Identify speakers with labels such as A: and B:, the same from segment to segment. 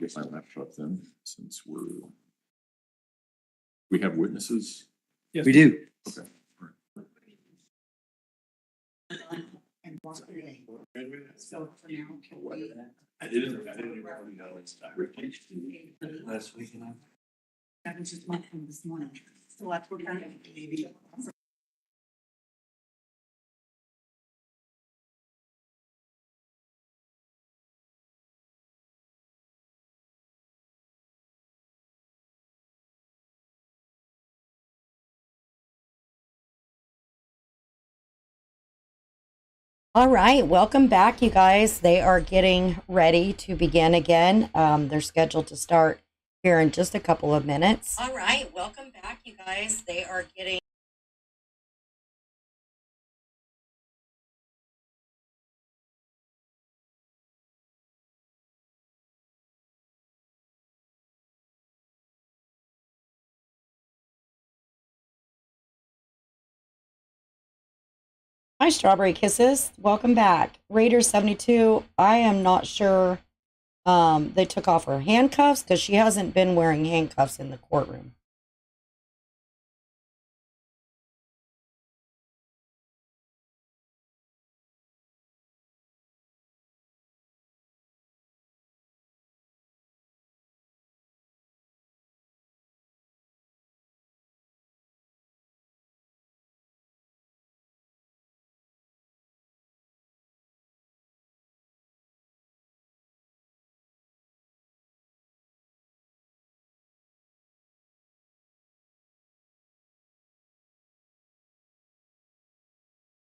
A: get my laptop then, since we have witnesses.
B: Yes.
C: We do.
A: Okay.
D: And walk away. So for now, can we?
B: I didn't even know it's
C: Last week, and
D: That was just one thing this morning. So that's what kind of maybe.
E: All right, welcome back, you guys. They are getting ready to begin again. They're scheduled to start here in just a couple of minutes. All right, welcome back, you guys. They are getting Hi, Strawberry Kisses. Welcome back. Raider 72, I am not sure they took off her handcuffs because she hasn't been wearing handcuffs in the courtroom.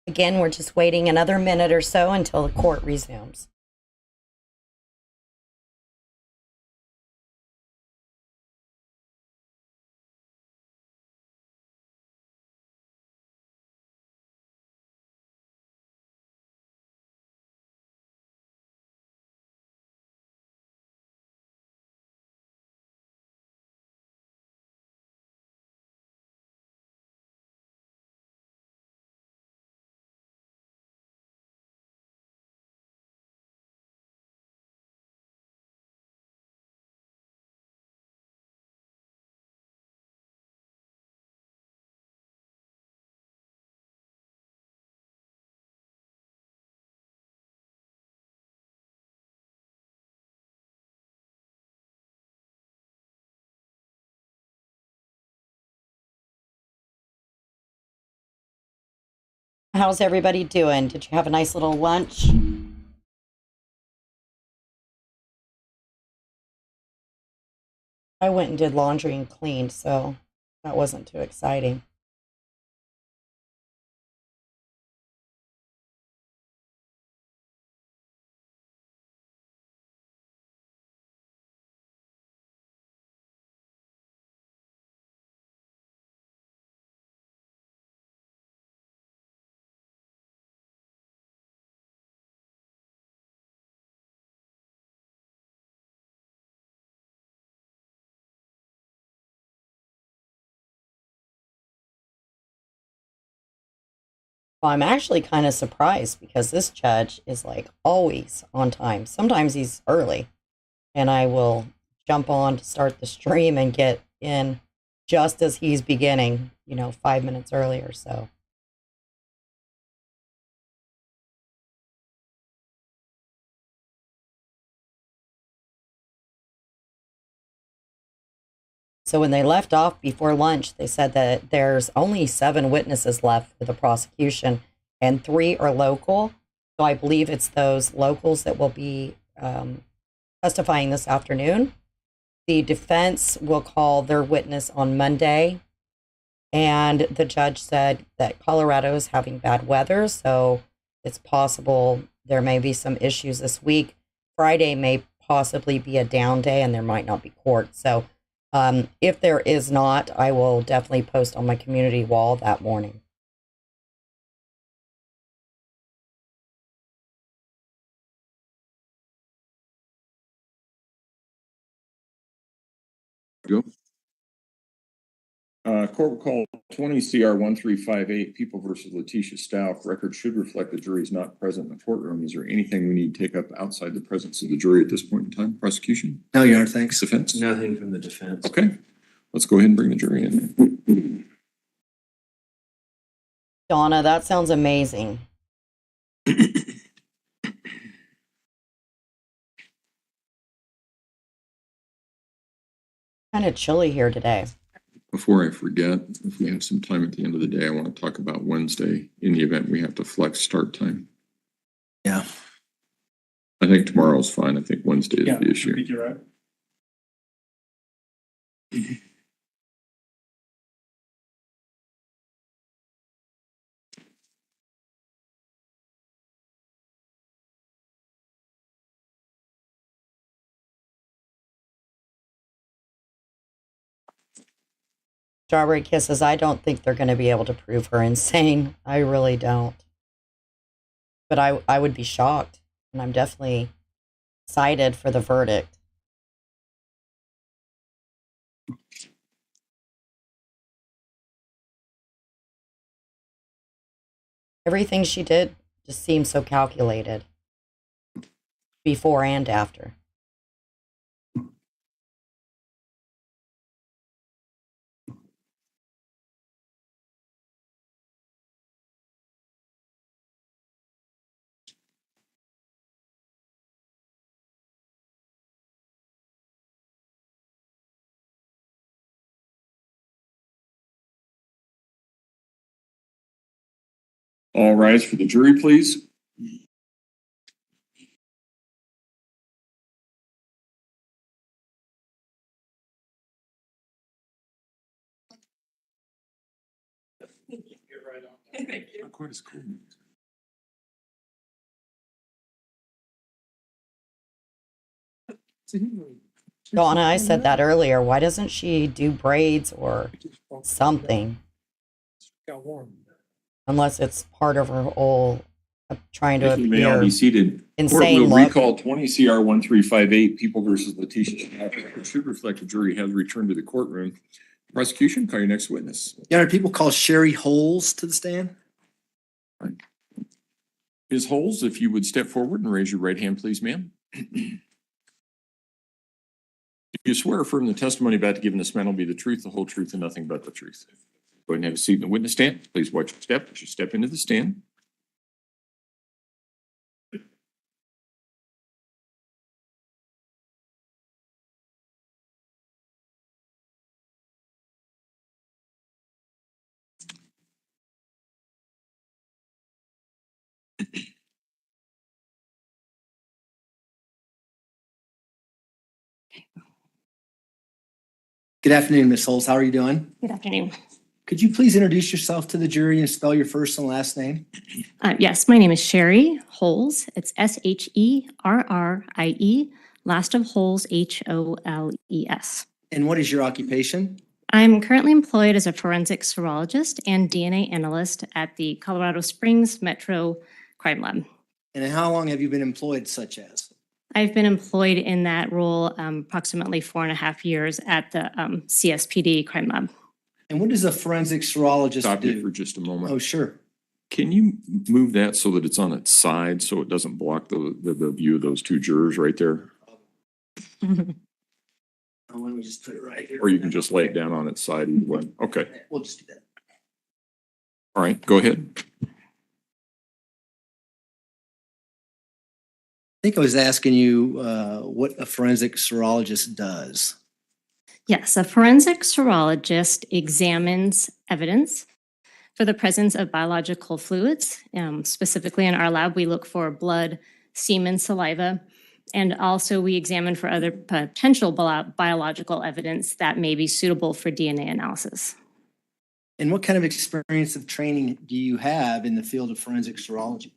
E: Again, we're just waiting another minute or so until the court resumes. How's everybody doing? Did you have a nice little lunch? I went and did laundry and cleaned, so that wasn't too exciting. Well, I'm actually kind of surprised because this judge is like always on time. Sometimes he's early, and I will jump on to start the stream and get in just as he's beginning, 5 minutes earlier. So when they left off before lunch, they said that there's only 7 witnesses left for the prosecution, and 3 are local. So I believe it's those locals that will be testifying this afternoon. The defense will call their witness on Monday, and the judge said that Colorado is having bad weather, so it's possible there may be some issues this week. Friday may possibly be a down day, and there might not be court. So if there is not, I will definitely post on my community wall that morning.
A: Go. Court will call 20 CR 1358, People versus Letecia Stauch. Record should reflect the jury is not present in the courtroom. Is there anything we need to take up outside the presence of the jury at this point in time? Prosecution?
C: No, Your Honor, thanks.
A: Defense?
B: Nothing from the defense.
A: Okay, let's go ahead and bring the jury in.
E: Donna, that sounds amazing. Kind of chilly here today.
A: Before I forget, if we have some time at the end of the day, I want to talk about Wednesday in the event we have to flex start time.
C: Yeah.
A: I think tomorrow's fine. I think Wednesday is
B: Yeah,
A: the
B: I
A: issue.
B: think you're right.
E: Strawberry Kisses, I don't think they're going to be able to prove her insane. I really don't. But I would be shocked, and I'm definitely excited for the verdict. Everything she did just seems so calculated, before and after.
A: All rise for the jury, please.
B: You're right on.
A: Not quite as cool.
E: Donna, I said that earlier. Why doesn't she do braids or something?
B: Got warm.
E: Unless it's part of her whole trying to
A: You may all
E: appear
A: be seated. Court
E: insane
A: will
E: look.
A: recall 20 CR 1358, People versus Letecia Stauch. It should reflect the jury has returned to the courtroom. Prosecution, call your next witness.
C: Your Honor, people call Sherrie Holes to the stand.
A: Ms. Holes, if you would step forward and raise your right hand, please, ma'am. If you swear or affirm the testimony about to give in this man will be the truth, the whole truth, and nothing but the truth. Go ahead and have a seat in the witness stand. Please watch your step as you step into the stand.
C: Good afternoon, Ms. Holes. How are you doing?
F: Good afternoon.
C: Could you please introduce yourself to the jury and spell your first and last name?
F: Yes, my name is Sherrie Holes. It's Sherrie, last of Holes, Holes.
C: And what is your occupation?
F: I'm currently employed as a forensic serologist and DNA analyst at the Colorado Springs Metro Crime Lab.
C: And how long have you been employed such as?
F: I've been employed in that role approximately 4.5 years at the CSPD Crime Lab.
C: And what does a forensic serologist
A: Stop you for
C: do?
A: just a moment.
C: Oh, sure.
A: Can you move that so that it's on its side so it doesn't block the view of those two jurors right there?
C: Why don't we just put it right here?
A: Or you can just lay it down on its side either way. Okay,
C: We'll just do that.
A: all right, go ahead.
C: I think I was asking you what a forensic serologist does.
F: Yes, a forensic serologist examines evidence for the presence of biological fluids. Specifically in our lab, we look for blood, semen, saliva, and also we examine for other potential biological evidence that may be suitable for DNA analysis.
C: And what kind of experience of training do you have in the field of forensic serology?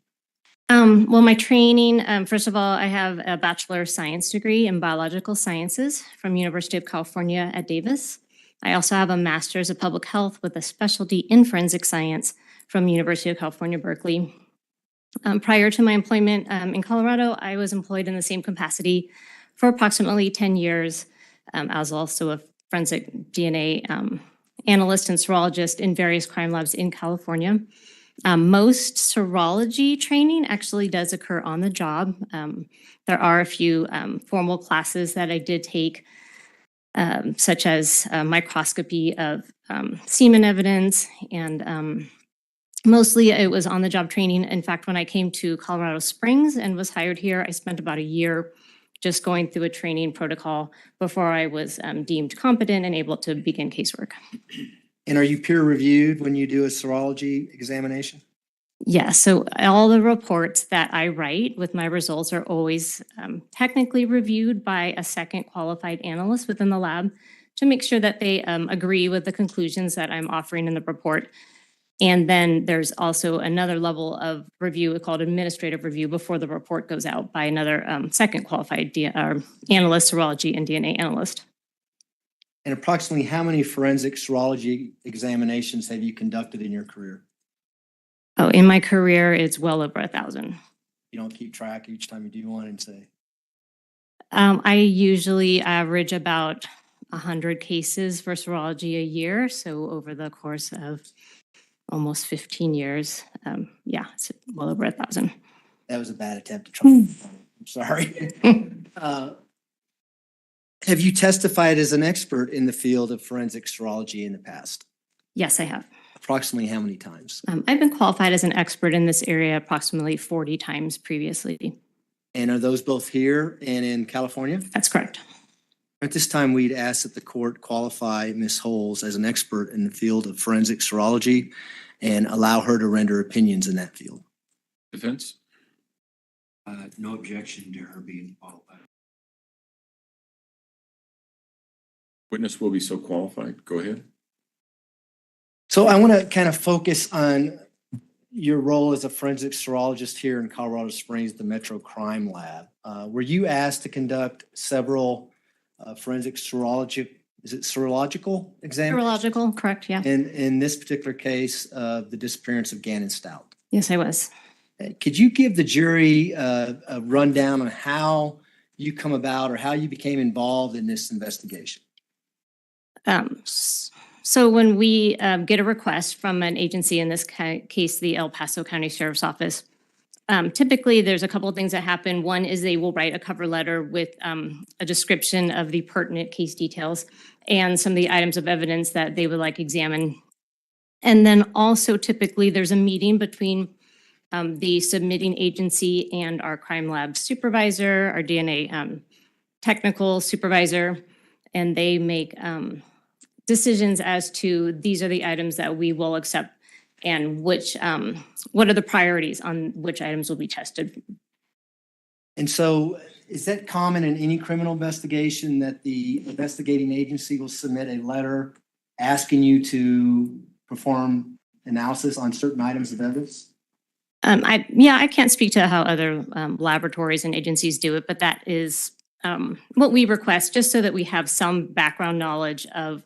F: Well, my training, first of all, I have a Bachelor of Science degree in Biological Sciences from University of California at Davis. I also have a Master's of Public Health with a specialty in Forensic Science from University of California, Berkeley. Prior to my employment in Colorado, I was employed in the same capacity for approximately 10 years. I was also a forensic DNA analyst and serologist in various crime labs in California. Most serology training actually does occur on the job. There are a few formal classes that I did take, such as microscopy of semen evidence, and mostly it was on the job training. In fact, when I came to Colorado Springs and was hired here, I spent about a year just going through a training protocol before I was deemed competent and able to begin casework.
C: And are you peer reviewed when you do a serology examination?
F: Yeah, so all the reports that I write with my results are always technically reviewed by a second qualified analyst within the lab to make sure that they agree with the conclusions that I'm offering in the report. And then there's also another level of review called administrative review before the report goes out by another second qualified analyst, serology, and DNA analyst.
C: And approximately how many forensic serology examinations have you conducted in your career?
F: Oh, in my career, it's well over 1,000.
C: You don't keep track each time you do one and say?
F: I usually average about 100 cases for serology a year. So over the course of almost 15 years, yeah, it's well over 1,000.
C: That was a bad attempt to try. I'm sorry. Have you testified as an expert in the field of forensic serology in the past?
F: Yes, I have.
C: Approximately how many times?
F: I've been qualified as an expert in this area approximately 40 times previously.
C: And are those both here and in California?
F: That's correct.
C: At this time, we'd ask that the court qualify Ms. Holes as an expert in the field of forensic serology and allow her to render opinions in that field.
A: Defense?
B: No objection to her being qualified.
A: Witness will be so qualified. Go ahead.
C: So I want to kind of focus on your role as a forensic serologist here in Colorado Springs, the Metro Crime Lab. Were you asked to conduct several forensic serological examinations?
F: Serological, correct, yeah.
C: In this particular case of the disappearance of Gannon Stauch.
F: Yes, I was.
C: Could you give the jury a rundown on how you come about or how you became involved in this investigation?
F: So when we get a request from an agency, in this case, the El Paso County Sheriff's Office, typically there's a couple of things that happen. One is they will write a cover letter with a description of the pertinent case details and some of the items of evidence that they would like examined. And then also typically there's a meeting between the submitting agency and our crime lab supervisor, our DNA technical supervisor, and they make decisions as to these are the items that we will accept and which what are the priorities on which items will be tested.
C: And so is that common in any criminal investigation that the investigating agency will submit a letter asking you to perform analysis on certain items of evidence?
F: I can't speak to how other laboratories and agencies do it, but that is what we request, just so that we have some background knowledge of,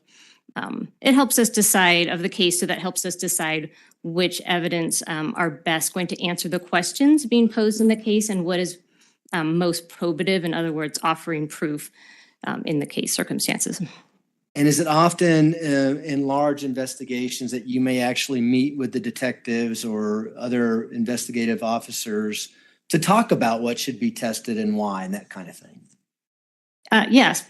F: it helps us decide of the case, so that helps us decide which evidence are best going to answer the questions being posed in the case and what is most probative, in other words, offering proof in the case circumstances.
C: And is it often in large investigations that you may actually meet with the detectives or other investigative officers to talk about what should be tested and why and that kind of thing?
F: Yes,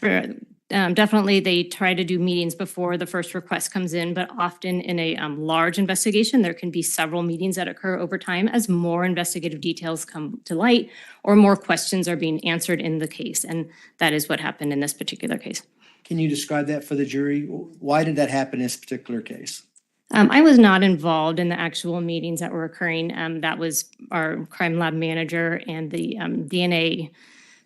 F: definitely they try to do meetings before the first request comes in, but often in a large investigation, there can be several meetings that occur over time as more investigative details come to light or more questions are being answered in the case. And that is what happened in this particular case.
C: Can you describe that for the jury? Why did that happen in this particular case?
F: I was not involved in the actual meetings that were occurring. That was our crime lab manager and the DNA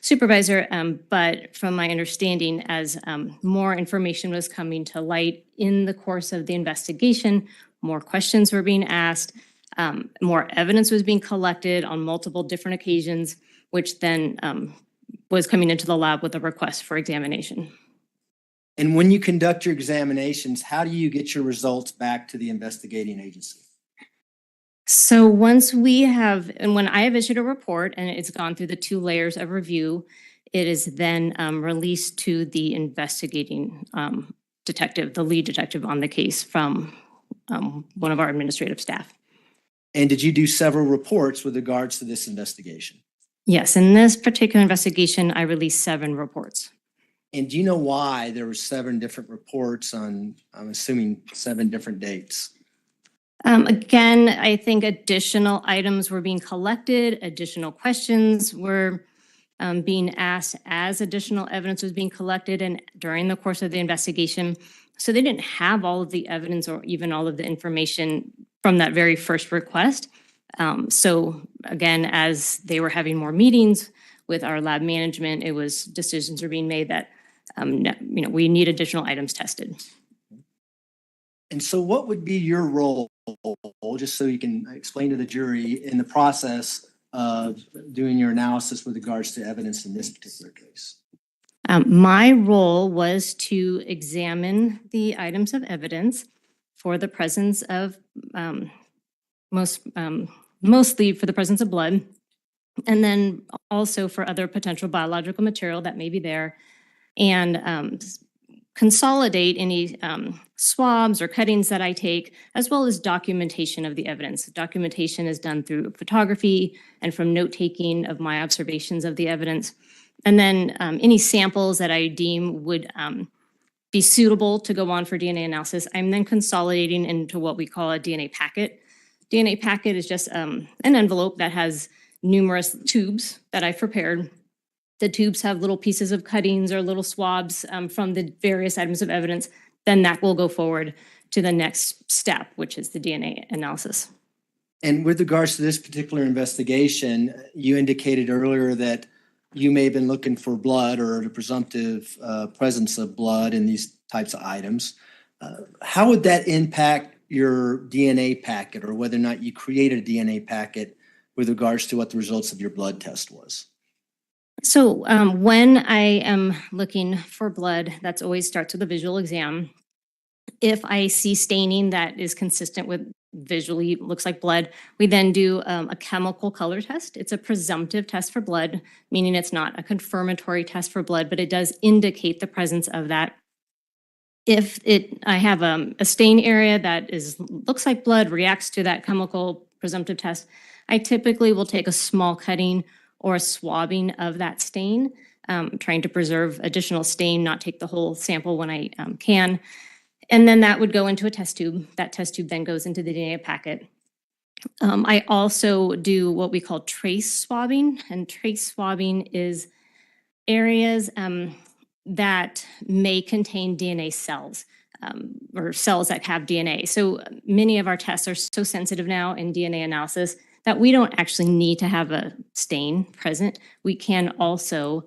F: supervisor. But from my understanding, as more information was coming to light in the course of the investigation, more questions were being asked, more evidence was being collected on multiple different occasions, which then was coming into the lab with a request for examination.
C: And when you conduct your examinations, how do you get your results back to the investigating agency?
F: So once we have, and when I have issued a report and it's gone through the 2 layers of review, it is then released to the investigating detective, the lead detective on the case from one of our administrative staff.
C: And did you do several reports with regards to this investigation?
F: Yes, in this particular investigation, I released 7 reports.
C: And do you know why there were 7 different reports on, I'm assuming, 7 different dates?
F: Again, I think additional items were being collected, additional questions were being asked as additional evidence was being collected and during the course of the investigation. So they didn't have all of the evidence or even all of the information from that very first request. So again, as they were having more meetings with our lab management, it was decisions were being made that we need additional items tested.
C: And so what would be your role, just so you can explain to the jury, in the process of doing your analysis with regards to evidence in this particular case?
F: My role was to examine the items of evidence for the presence of, mostly for the presence of blood, and then also for other potential biological material that may be there, and consolidate any swabs or cuttings that I take, as well as documentation of the evidence. Documentation is done through photography and from note-taking of my observations of the evidence. And then any samples that I deem would be suitable to go on for DNA analysis, I'm then consolidating into what we call a DNA packet. DNA packet is just an envelope that has numerous tubes that I've prepared. The tubes have little pieces of cuttings or little swabs from the various items of evidence. Then that will go forward to the next step, which is the DNA analysis.
C: And with regards to this particular investigation, you indicated earlier that you may have been looking for blood or the presumptive presence of blood in these types of items. How would that impact your DNA packet, or whether or not you created a DNA packet with regards to what the results of your blood test was?
F: So when I am looking for blood, that's always starts with a visual exam. If I see staining that is consistent with visually looks like blood, we then do a chemical color test. It's a presumptive test for blood, meaning it's not a confirmatory test for blood, but it does indicate the presence of that. If I have a stain area that looks like blood, reacts to that chemical presumptive test, I typically will take a small cutting or a swabbing of that stain, trying to preserve additional stain, not take the whole sample when I can. And then that would go into a test tube. That test tube then goes into the DNA packet. I also do what we call trace swabbing, and trace swabbing is areas that may contain DNA cells or cells that have DNA. So many of our tests are so sensitive now in DNA analysis that we don't actually need to have a stain present. We can also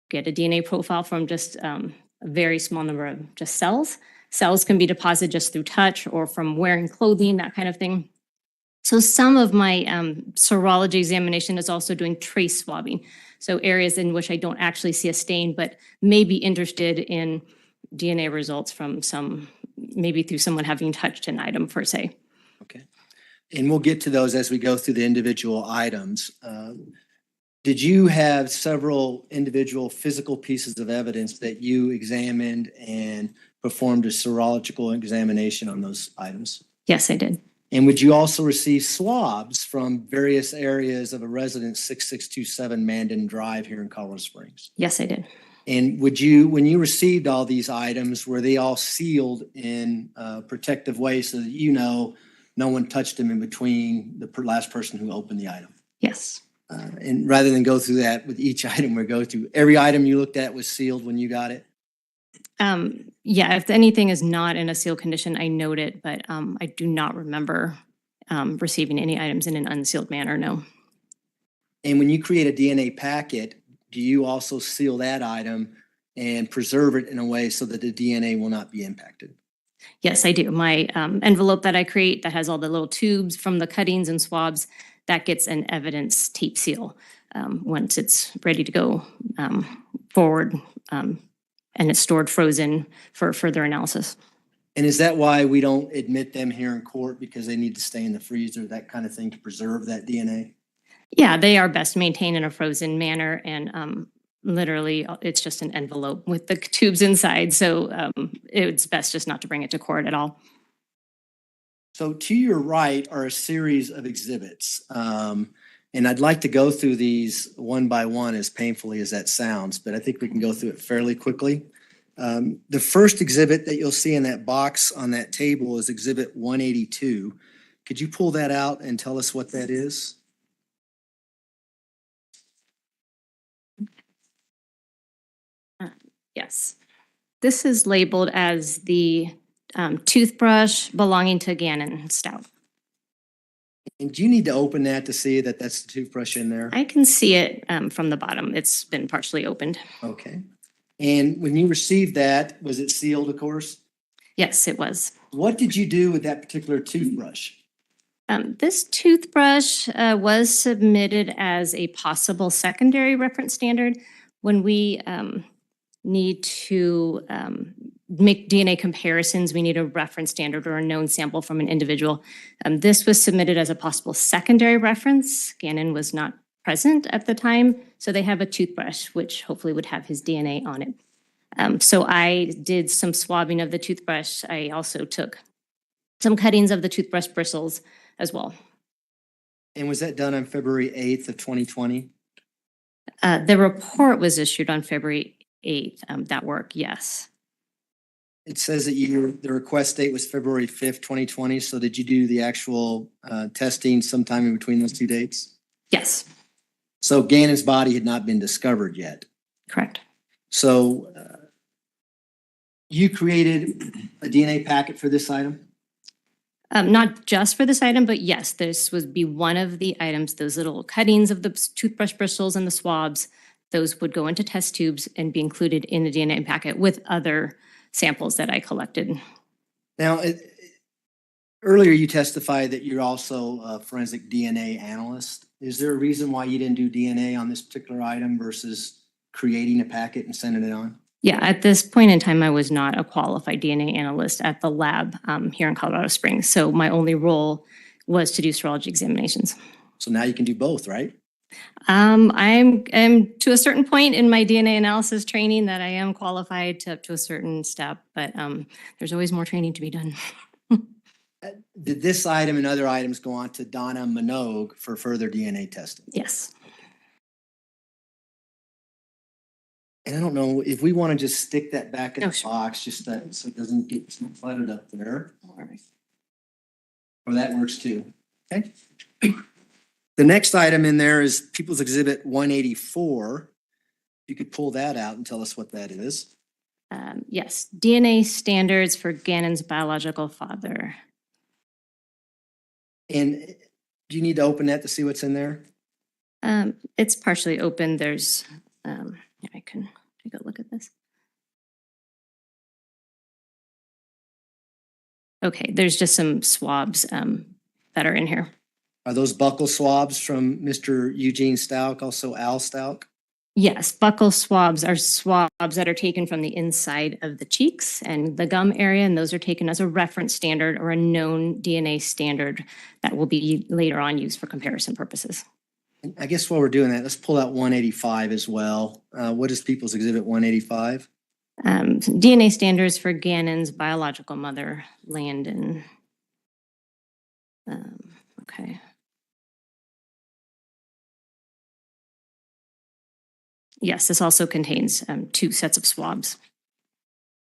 F: get a DNA profile from just a very small number of just cells. Cells can be deposited just through touch or from wearing clothing, that kind of thing. So some of my serology examination is also doing trace swabbing. So areas in which I don't actually see a stain, but may be interested in DNA results from maybe through someone having touched an item per se.
C: Okay. And we'll get to those as we go through the individual items. Did you have several individual physical pieces of evidence that you examined and performed a serological examination on those items?
F: Yes, I did.
C: And would you also receive swabs from various areas of a residence 6627 Mandan Drive here in Colorado Springs?
F: Yes, I did.
C: And would you, when you received all these items, were they all sealed in a protective way so that you know no one touched them in between the last person who opened the item?
F: Yes.
C: And rather than go through that with each item we go through, every item you looked at was sealed when you got it?
F: Yeah, if anything is not in a sealed condition, I note it, but I do not remember receiving any items in an unsealed manner, no.
C: And when you create a DNA packet, do you also seal that item and preserve it in a way so that the DNA will not be impacted?
F: Yes, I do. My envelope that I create that has all the little tubes from the cuttings and swabs, that gets an evidence tape seal once it's ready to go forward, and it's stored frozen for further analysis.
C: And is that why we don't admit them here in court, because they need to stay in the freezer, that kind of thing, to preserve that DNA?
F: Yeah, they are best maintained in a frozen manner, and literally, it's just an envelope with the tubes inside. So it's best just not to bring it to court at all.
C: So to your right are a series of exhibits. And I'd like to go through these one by one, as painfully as that sounds, but I think we can go through it fairly quickly. The first exhibit that you'll see in that box on that table is Exhibit 182. Could you pull that out and tell us what that is?
F: Yes. This is labeled as the toothbrush belonging to Gannon Stauch.
C: And do you need to open that to see that that's the toothbrush in there?
F: I can see it from the bottom. It's been partially opened.
C: Okay. And when you received that, was it sealed, of course?
F: Yes, it was.
C: What did you do with that particular toothbrush?
F: This toothbrush was submitted as a possible secondary reference standard when we need to make DNA comparisons. We need a reference standard or a known sample from an individual. This was submitted as a possible secondary reference. Gannon was not present at the time, so they have a toothbrush, which hopefully would have his DNA on it. So I did some swabbing of the toothbrush. I also took some cuttings of the toothbrush bristles as well.
C: And was that done on February 8th of 2020?
F: The report was issued on February 8th, that work, yes.
C: It says that the request date was February 5th, 2020. So did you do the actual testing sometime in between those two dates?
F: Yes,
C: So Gannon's body had not been discovered yet.
F: correct.
C: So you created a DNA packet for this item?
F: Not just for this item, but yes, this would be one of the items, those little cuttings of the toothbrush bristles and the swabs, those would go into test tubes and be included in the DNA packet with other samples that I collected.
C: Now, earlier you testified that you're also a forensic DNA analyst. Is there a reason why you didn't do DNA on this particular item versus creating a packet and sending it on?
F: Yeah, at this point in time, I was not a qualified DNA analyst at the lab here in Colorado Springs. So my only role was to do serology examinations.
C: So now you can do both, right?
F: I'm to a certain point in my DNA analysis training that I am qualified to up to a certain step, but there's always more training to be done.
C: Did this item and other items go on to Donna Minogue for further DNA testing?
F: Yes.
C: And I don't know if we want to just stick that back in
F: Oh,
C: the
F: sure.
C: box, just that so it doesn't get cluttered up there. Or that works too. Okay. The next item in there is People's Exhibit 184. You could pull that out and tell us what that is.
F: Yes, DNA standards for Gannon's biological father.
C: And do you need to open that to see what's in there?
F: It's partially open. There's, I can take a look at this. Okay, there's just some swabs that are in here.
C: Are those buccal swabs from Mr. Eugene Stauch, also Al Stauch?
F: Yes, buccal swabs are swabs that are taken from the inside of the cheeks and the gum area, and those are taken as a reference standard or a known DNA standard that will be later on used for comparison purposes.
C: I guess while we're doing that, let's pull out 185 as well. What is People's Exhibit 185?
F: DNA standards for Gannon's biological mother, Landon. Okay. Yes, this also contains 2 sets of swabs.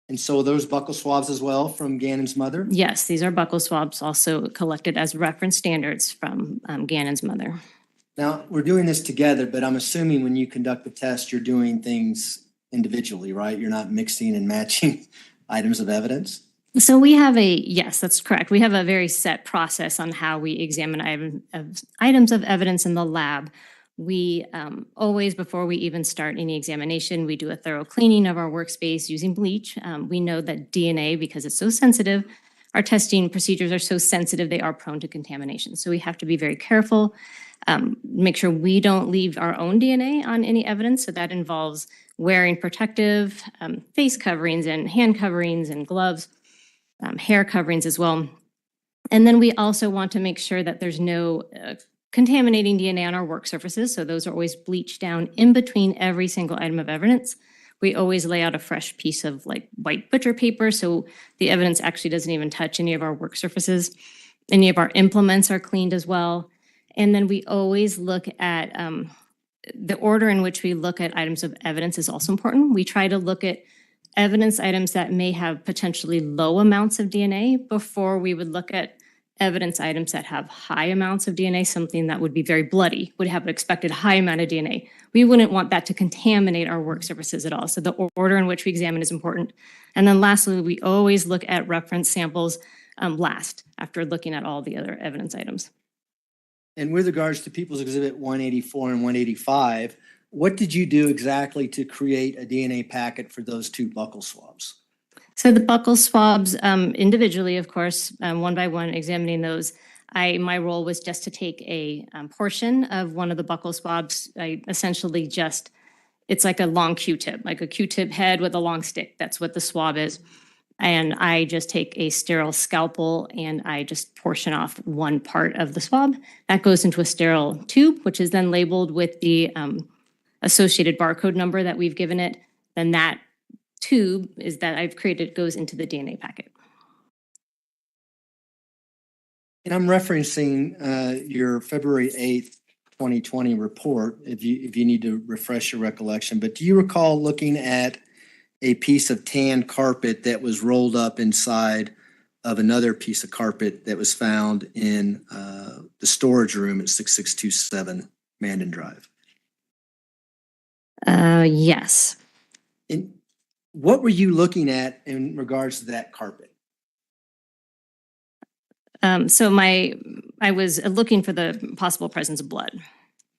C: And so are those buccal swabs as well from Gannon's mother?
F: Yes, these are buccal swabs also collected as reference standards from Gannon's mother.
C: Now, we're doing this together, but I'm assuming when you conduct the test, you're doing things individually, right? You're not mixing and matching items of evidence?
F: So we have yes, that's correct. We have a very set process on how we examine items of evidence in the lab. We always, before we even start any examination, we do a thorough cleaning of our workspace using bleach. We know that DNA, because it's so sensitive, our testing procedures are so sensitive, they are prone to contamination. So we have to be very careful, make sure we don't leave our own DNA on any evidence. So that involves wearing protective face coverings and hand coverings and gloves, hair coverings as well. And then we also want to make sure that there's no contaminating DNA on our work surfaces. So those are always bleached down in between every single item of evidence. We always lay out a fresh piece of like white butcher paper, so the evidence actually doesn't even touch any of our work surfaces. Any of our implements are cleaned as well. And then we always look at the order in which we look at items of evidence is also important. We try to look at evidence items that may have potentially low amounts of DNA before we would look at evidence items that have high amounts of DNA, something that would be very bloody, would have an expected high amount of DNA. We wouldn't want that to contaminate our work surfaces at all. So the order in which we examine is important. And then lastly, we always look at reference samples last, after looking at all the other evidence items.
C: And with regards to People's Exhibit 184 and 185, what did you do exactly to create a DNA packet for those two buccal swabs?
F: So the buccal swabs, individually, of course, one by one, examining those. My role was just to take a portion of one of the buccal swabs. I essentially it's like a long Q-tip, like a Q-tip head with a long stick. That's what the swab is. And I just take a sterile scalpel and I just portion off one part of the swab. That goes into a sterile tube, which is then labeled with the associated barcode number that we've given it. Then that tube is that I've created goes into the DNA packet.
C: And I'm referencing your February 8th, 2020 report, if you need to refresh your recollection. But do you recall looking at a piece of tan carpet that was rolled up inside of another piece of carpet that was found in the storage room at 6627 Mandan Drive?
F: Yes.
C: And what were you looking at in regards to that carpet?
F: So I was looking for the possible presence of blood.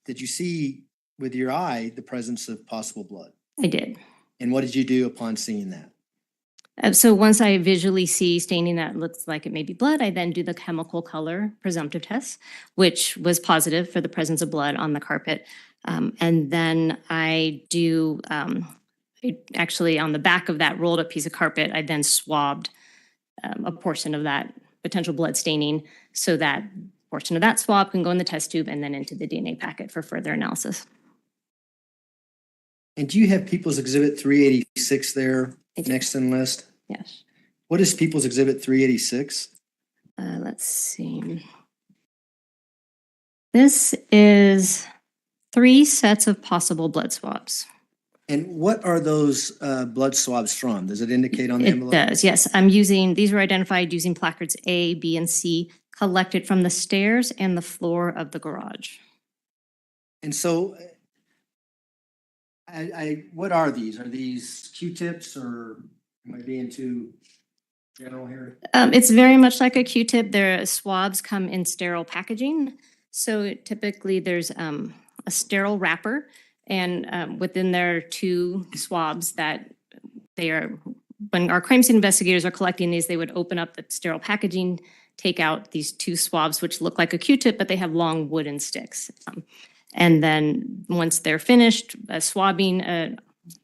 C: Did you see with your eye the presence of possible blood?
F: I did.
C: And what did you do upon seeing that?
F: So once I visually see staining that looks like it may be blood, I then do the chemical color presumptive test, which was positive for the presence of blood on the carpet. And then I do, actually on the back of that rolled up piece of carpet, I then swabbed a portion of that potential blood staining so that portion of that swab can go in the test tube and then into the DNA packet for further analysis.
C: And do you have People's Exhibit 386 there next in the list?
F: Yes.
C: What is People's Exhibit 386?
F: Let's see. This is 3 sets of possible blood swabs.
C: And what are those blood swabs from? Does it indicate on the envelope?
F: It does, yes. These were identified using placards A, B, and C, collected from the stairs and the floor of the garage.
C: And so, what are these? Are these Q-tips or am I being too general here?
F: It's very much like a Q-tip. Their swabs come in sterile packaging. So typically there's a sterile wrapper, and within there 2 swabs that they are, when our crime scene investigators are collecting these, they would open up the sterile packaging, take out these 2 swabs, which look like a Q-tip, but they have long wooden sticks. And then once they're finished swabbing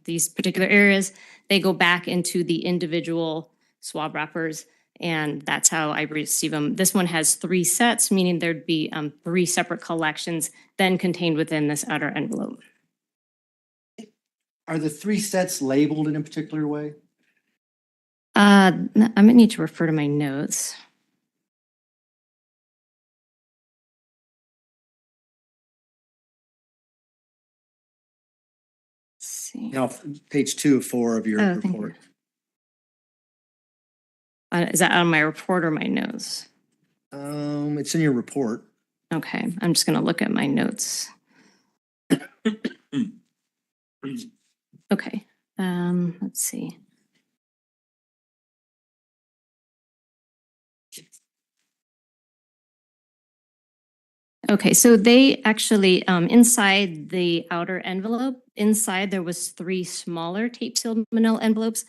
F: these particular areas, they go back into the individual swab wrappers, and that's how I receive them. This one has 3 sets, meaning there'd be 3 separate collections then contained within this outer envelope.
C: Are the 3 sets labeled in a particular way?
F: I'm gonna need to refer to my notes. Let's see.
C: Now, page 2 of 4 of your
F: Thank you.
C: report.
F: Is that on my report or my notes?
C: It's in your report.
F: Okay, I'm just gonna look at my notes. Okay, let's see. Okay, so they actually, inside the outer envelope, inside there was 3 smaller tape sealed manila envelopes.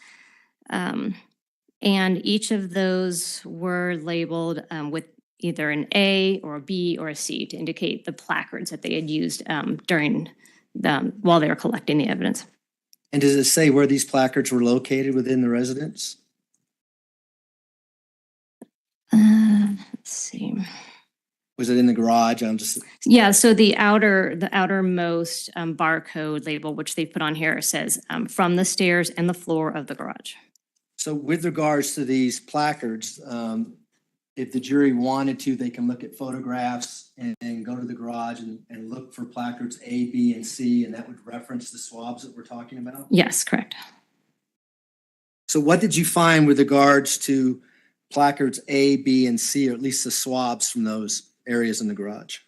F: And each of those were labeled with either an A or a B or a C to indicate the placards that they had used while they were collecting the evidence.
C: And does it say where these placards were located within the residence?
F: Let's see.
C: Was it in the garage? I'm just,
F: Yeah, so the outermost barcode label, which they put on here, says from the stairs and the floor of the garage.
C: so with regards to these placards, if the jury wanted to, they can look at photographs and go to the garage and look for placards A, B, and C, and that would reference the swabs that we're talking about?
F: Yes, correct.
C: So what did you find with regards to placards A, B, and C, or at least the swabs from those areas in the garage?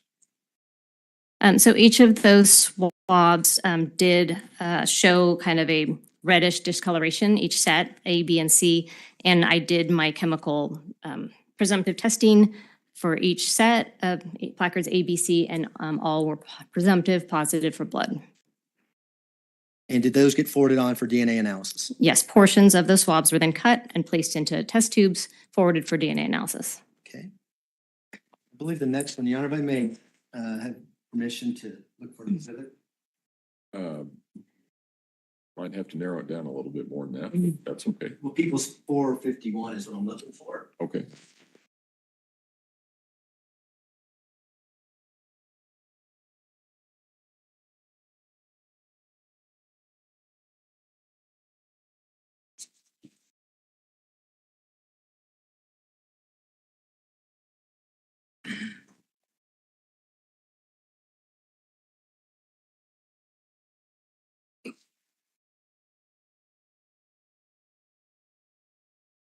F: So each of those swabs did show kind of a reddish discoloration, each set, A, B, and C. And I did my chemical presumptive testing for each set of placards A, B, C, and all were presumptive positive for blood.
C: And did those get forwarded on for DNA analysis?
F: Yes, portions of the swabs were then cut and placed into test tubes, forwarded for DNA analysis.
C: Okay. I believe the next one, the Honor, if I may have permission to look for an exhibit.
A: Might have to narrow it down a little bit more than that. That's okay.
C: Well, People's 451 is what I'm looking for.
A: Okay.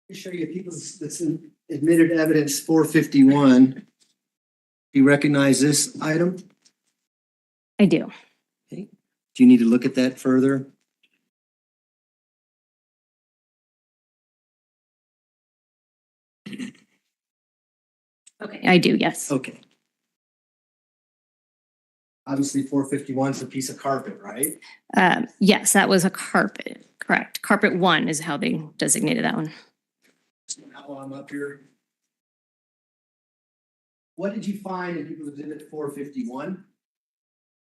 C: Let me show you people's, that's in admitted evidence 451. Do you recognize this item?
F: I do.
C: Okay. Do you need to look at that further?
F: Okay, I do, yes.
C: Okay. Obviously 451 is a piece of carpet, right?
F: Yes, that was a carpet, correct. Carpet 1 is how they designated that one.
C: While I'm up here. What did you find in people's exhibit 451?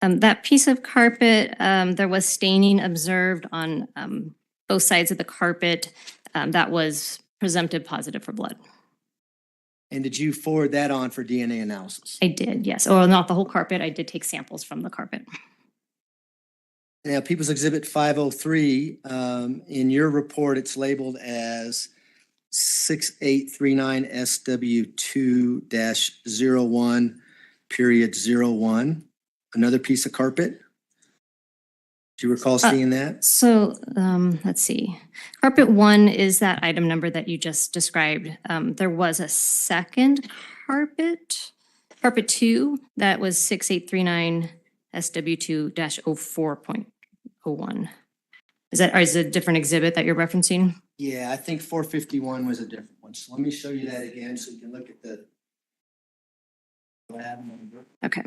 F: That piece of carpet, there was staining observed on both sides of the carpet that was presumptive positive for blood.
C: And did you forward that on for DNA analysis?
F: I did, yes. Or not the whole carpet. I did take samples from the carpet.
C: Now, people's exhibit 503, in your report, it's labeled as 6839 SW2-01 period 01. Another piece of carpet. Do you recall seeing that?
F: So let's see. Carpet 1 is that item number that you just described. There was a second carpet, carpet 2, that was 6839 SW2-04.01. Is it a different exhibit that you're referencing?
C: Yeah, I think 451 was a different one. So let me show you that again so you can look at the lab number.
F: Okay.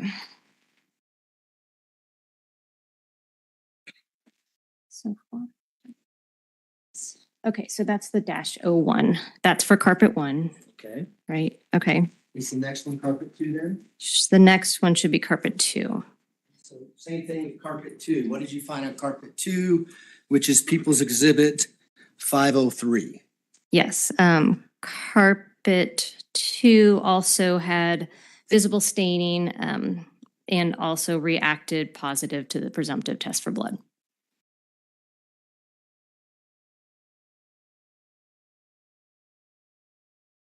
F: Okay, so that's the -01. That's for carpet 1,
C: Okay.
F: right? Okay.
C: Is the next one carpet 2 then?
F: The next one should be carpet 2.
C: So same thing with carpet 2. What did you find on carpet 2, which is people's exhibit 503?
F: Yes. Carpet 2 also had visible staining and also reacted positive to the presumptive test for blood.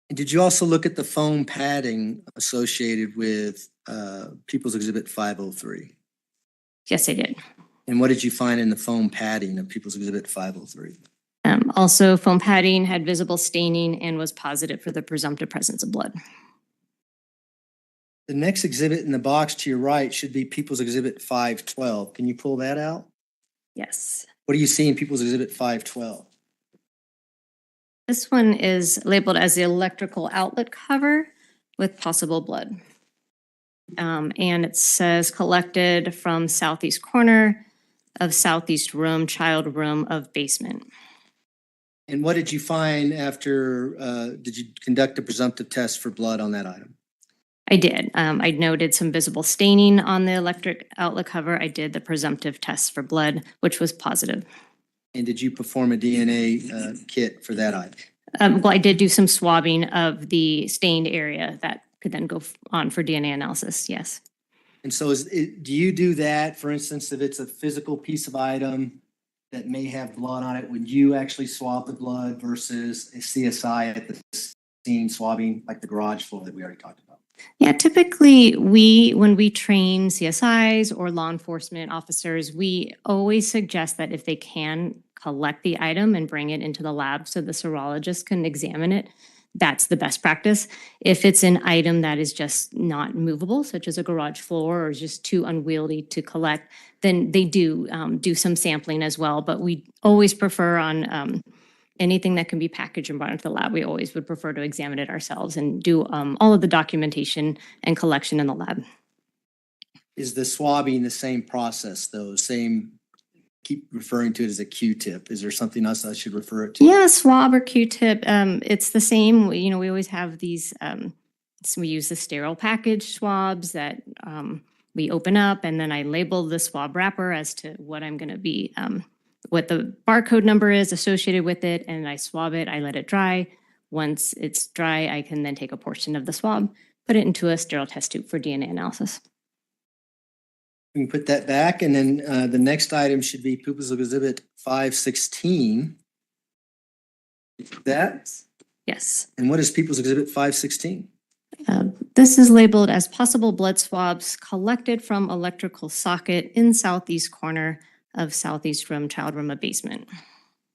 C: And did you also look at the foam padding associated with people's exhibit 503?
F: Yes, I did.
C: And what did you find in the foam padding of people's exhibit 503?
F: Also, foam padding had visible staining and was positive for the presumptive presence of blood.
C: The next exhibit in the box to your right should be people's exhibit 512. Can you pull that out?
F: Yes.
C: What do you see in people's exhibit 512?
F: This one is labeled as the electrical outlet cover with possible blood. And it says collected from southeast corner of southeast room, child room of basement.
C: And what did you find after, did you conduct a presumptive test for blood on that item?
F: I did. I noted some visible staining on the electric outlet cover. I did the presumptive test for blood, which was positive.
C: And did you perform a DNA kit for that item?
F: Well, I did do some swabbing of the stained area that could then go on for DNA analysis, yes.
C: And so do you do that, for instance, if it's a physical piece of item that may have blood on it, would you actually swab the blood versus a CSI at the scene swabbing, like the garage floor that we already talked about?
F: Yeah, typically when we train CSIs or law enforcement officers, we always suggest that if they can collect the item and bring it into the lab so the serologist can examine it, that's the best practice. If it's an item that is just not movable, such as a garage floor or just too unwieldy to collect, then they do some sampling as well. But we always prefer on anything that can be packaged and brought into the lab, we always would prefer to examine it ourselves and do all of the documentation and collection in the lab.
C: Is the swabbing the same process though? Keep referring to it as a Q-tip. Is there something else I should refer it to?
F: Yeah, swab or Q-tip. It's the same. We always have these, so we use the sterile package swabs that we open up, and then I label the swab wrapper as to what I'm going to be, what the barcode number is associated with it, and I swab it, I let it dry. Once it's dry, I can then take a portion of the swab, put it into a sterile test tube for DNA analysis.
C: We can put that back, and then the next item should be Pupils Exhibit 516. That?
F: Yes.
C: And what is Pupils Exhibit 516?
F: This is labeled as possible blood swabs collected from electrical socket in southeast corner of southeast room, child room, a basement.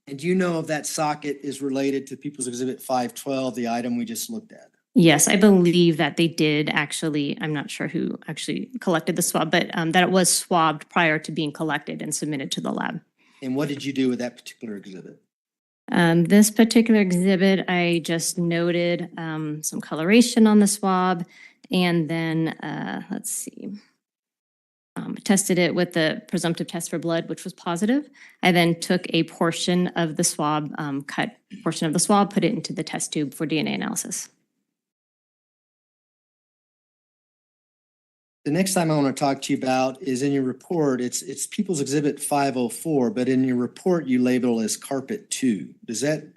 C: And do you know if that socket is related to Pupils Exhibit 512, the item we just looked at?
F: Yes, I believe that they did actually, I'm not sure who actually collected the swab, but that it was swabbed prior to being collected and submitted to the lab.
C: And what did you do with that particular exhibit?
F: This particular exhibit, I just noted some coloration on the swab, and then, let's see, tested it with the presumptive test for blood, which was positive. I then took a portion of the swab, cut portion of the swab, put it into the test tube for DNA analysis.
C: The next time I want to talk to you about is in your report. It's People's Exhibit 504, but in your report you label it as Carpet 2. Does that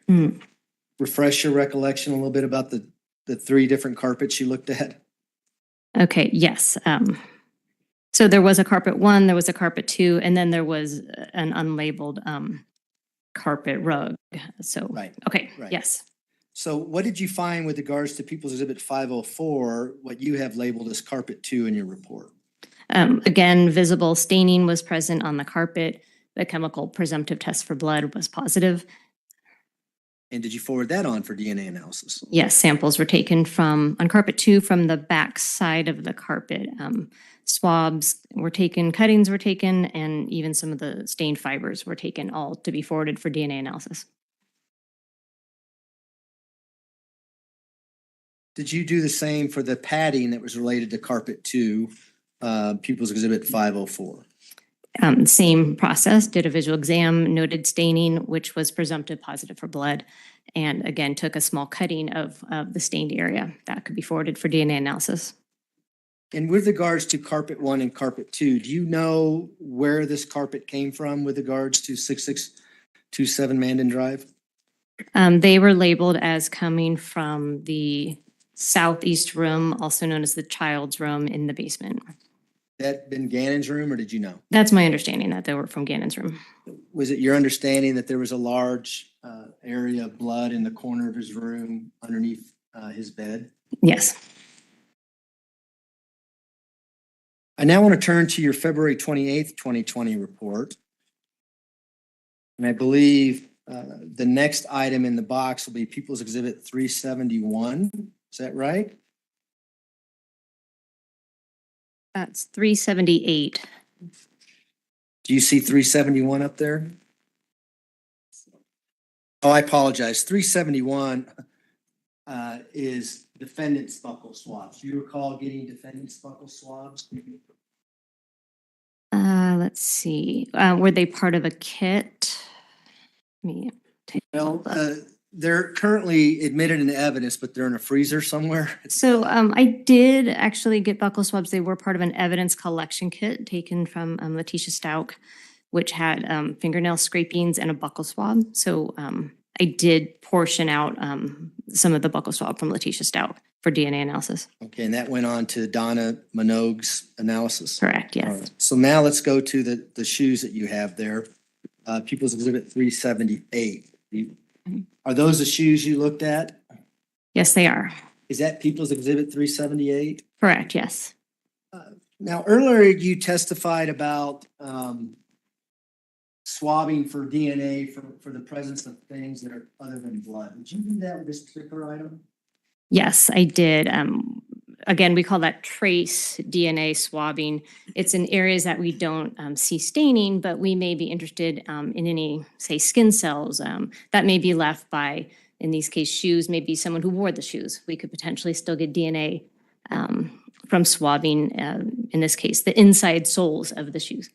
C: refresh your recollection a little bit about the three different carpets you looked at?
F: Okay, yes. So there was a carpet 1, there was a carpet 2, and then there was an unlabeled carpet rug. So,
C: Right.
F: Okay,
C: Right.
F: yes.
C: So what did you find with regards to People's Exhibit 504, what you have labeled as Carpet 2 in your report?
F: Again, visible staining was present on the carpet. The chemical presumptive test for blood was positive.
C: And did you forward that on for DNA analysis?
F: Yes, samples were taken on carpet 2 from the back side of the carpet. Swabs were taken, cuttings were taken, and even some of the stained fibers were taken, all to be forwarded for DNA analysis.
C: Did you do the same for the padding that was related to Carpet 2, People's Exhibit 504?
F: Same process, did a visual exam, noted staining, which was presumptive positive for blood, and again, took a small cutting of the stained area that could be forwarded for DNA analysis.
C: And with regards to Carpet 1 and Carpet 2, do you know where this carpet came from with regards to 6627 Mandan Drive?
F: They were labeled as coming from the southeast room, also known as the child's room in the basement.
C: That been Gannon's room, or did you know?
F: That's my understanding, that they were from Gannon's room.
C: Was it your understanding that there was a large area of blood in the corner of his room underneath his bed?
F: Yes.
C: I now want to turn to your February 28th, 2020 report. And I believe the next item in the box will be People's Exhibit 371. Is that right?
F: That's 378.
C: Do you see 371 up there? Oh, I apologize. 371 is defendant's buccal swabs. Do you recall getting defendant's buccal swabs?
F: Let's see. Were they part of a kit?
C: Well, they're currently admitted into evidence, but they're in a freezer somewhere.
F: So I did actually get buccal swabs. They were part of an evidence collection kit taken from Letecia Stauch, which had fingernail scrapings and a buccal swab. So I did portion out some of the buccal swab from Letecia Stauch for DNA analysis.
C: Okay, and that went on to Donna Minogue's analysis?
F: Correct,
C: All
F: yes.
C: right. So now let's go to the shoes that you have there. People's Exhibit 378. Are those the shoes you looked at?
F: Yes, they are.
C: Is that People's Exhibit 378?
F: Correct, yes.
C: Now, earlier you testified about swabbing for DNA for the presence of things that are other than blood. Did you do that with this particular item?
F: Yes, I did. Again, we call that trace DNA swabbing. It's in areas that we don't see staining, but we may be interested in any, say, skin cells that may be left by, in these cases, shoes, maybe someone who wore the shoes. We could potentially still get DNA from swabbing, in this case, the inside soles of the shoes.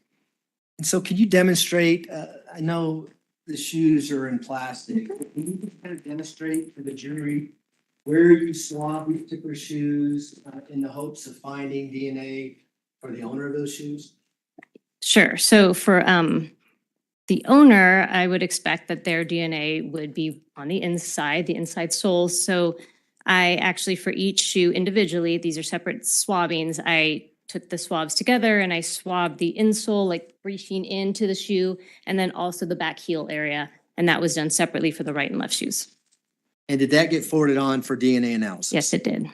C: And so can you demonstrate, I know the shoes are in plastic, but can you kind of demonstrate for the jury where you swab these particular shoes in the hopes of finding DNA for the owner of those shoes?
F: Sure. So for the owner, I would expect that their DNA would be on the inside soles. So I actually, for each shoe individually, these are separate swabbings, I took the swabs together and I swabbed the insole, like reaching into the shoe, and then also the back heel area. And that was done separately for the right and left shoes.
C: And did that get forwarded on for DNA analysis?
F: Yes, it did.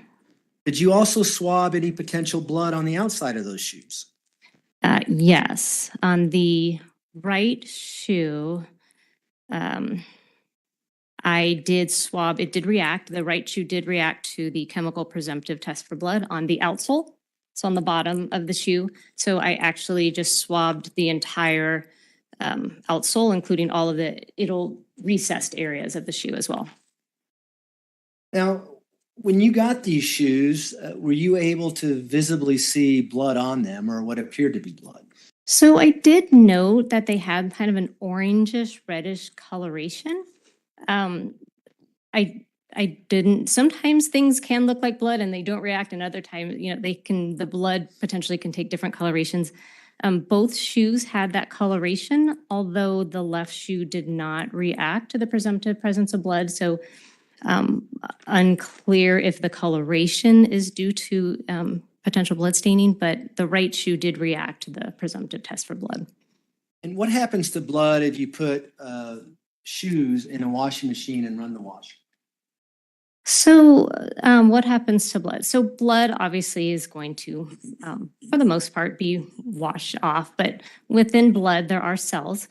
C: Did you also swab any potential blood on the outside of those shoes?
F: Yes. On the right shoe, I did swab. It did react. The right shoe did react to the chemical presumptive test for blood on the outsole. So on the bottom of the shoe. So I actually just swabbed the entire outsole, including all of the recessed areas of the shoe as well.
C: Now, when you got these shoes, were you able to visibly see blood on them or what appeared to be blood?
F: So I did note that they had kind of an orangish, reddish coloration. I didn't, sometimes things can look like blood and they don't react, and other times, the blood potentially can take different colorations. Both shoes had that coloration, although the left shoe did not react to the presumptive presence of blood. So unclear if the coloration is due to potential blood staining, but the right shoe did react to the presumptive test for blood.
C: And what happens to blood if you put shoes in a washing machine and run the wash?
F: So what happens to blood? So blood obviously is going to, for the most part, be washed off, but within blood there are cells.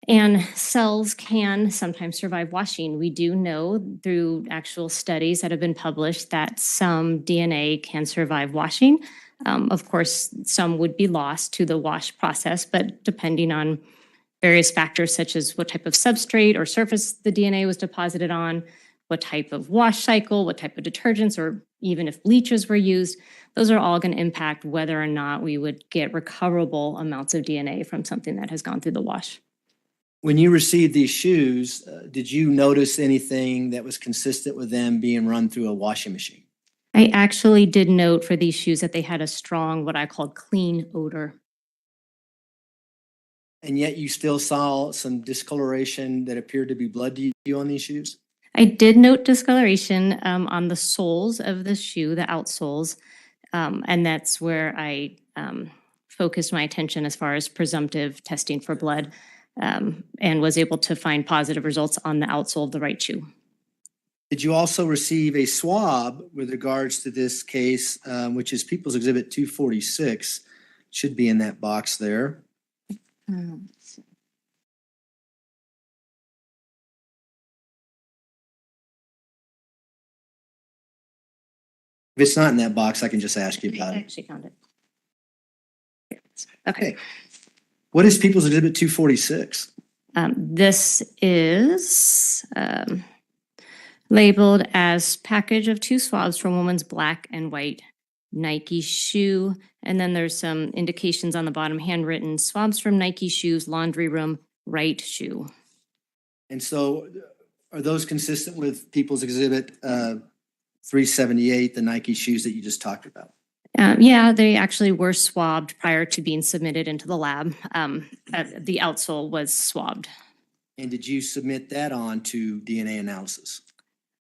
F: And cells can sometimes survive washing. We do know through actual studies that have been published that some DNA can survive washing. Of course, some would be lost to the wash process, but depending on various factors such as what type of substrate or surface the DNA was deposited on, what type of wash cycle, what type of detergents, or even if bleaches were used, those are all going to impact whether or not we would get recoverable amounts of DNA from something that has gone through the wash.
C: When you received these shoes, did you notice anything that was consistent with them being run through a washing machine?
F: I actually did note for these shoes that they had a strong, what I called clean odor.
C: And yet you still saw some discoloration that appeared to be blood to you on these shoes?
F: I did note discoloration on the soles of the shoe, the outsoles, and that's where I focused my attention as far as presumptive testing for blood. And was able to find positive results on the outsole of the right shoe.
C: Did you also receive a swab with regards to this case, which is People's Exhibit 246? Should be in that box there. If it's not in that box, I can just ask you about
F: I
C: it.
F: actually found it. Okay.
C: What is People's Exhibit 246?
F: This is labeled as package of 2 swabs for woman's black and white Nike shoe. And then there's some indications on the bottom, handwritten, swabs from Nike shoes, laundry room, right shoe.
C: And so are those consistent with People's Exhibit 378, the Nike shoes that you just talked about?
F: Yeah, they actually were swabbed prior to being submitted into the lab. The outsole was swabbed.
C: And did you submit that on to DNA analysis?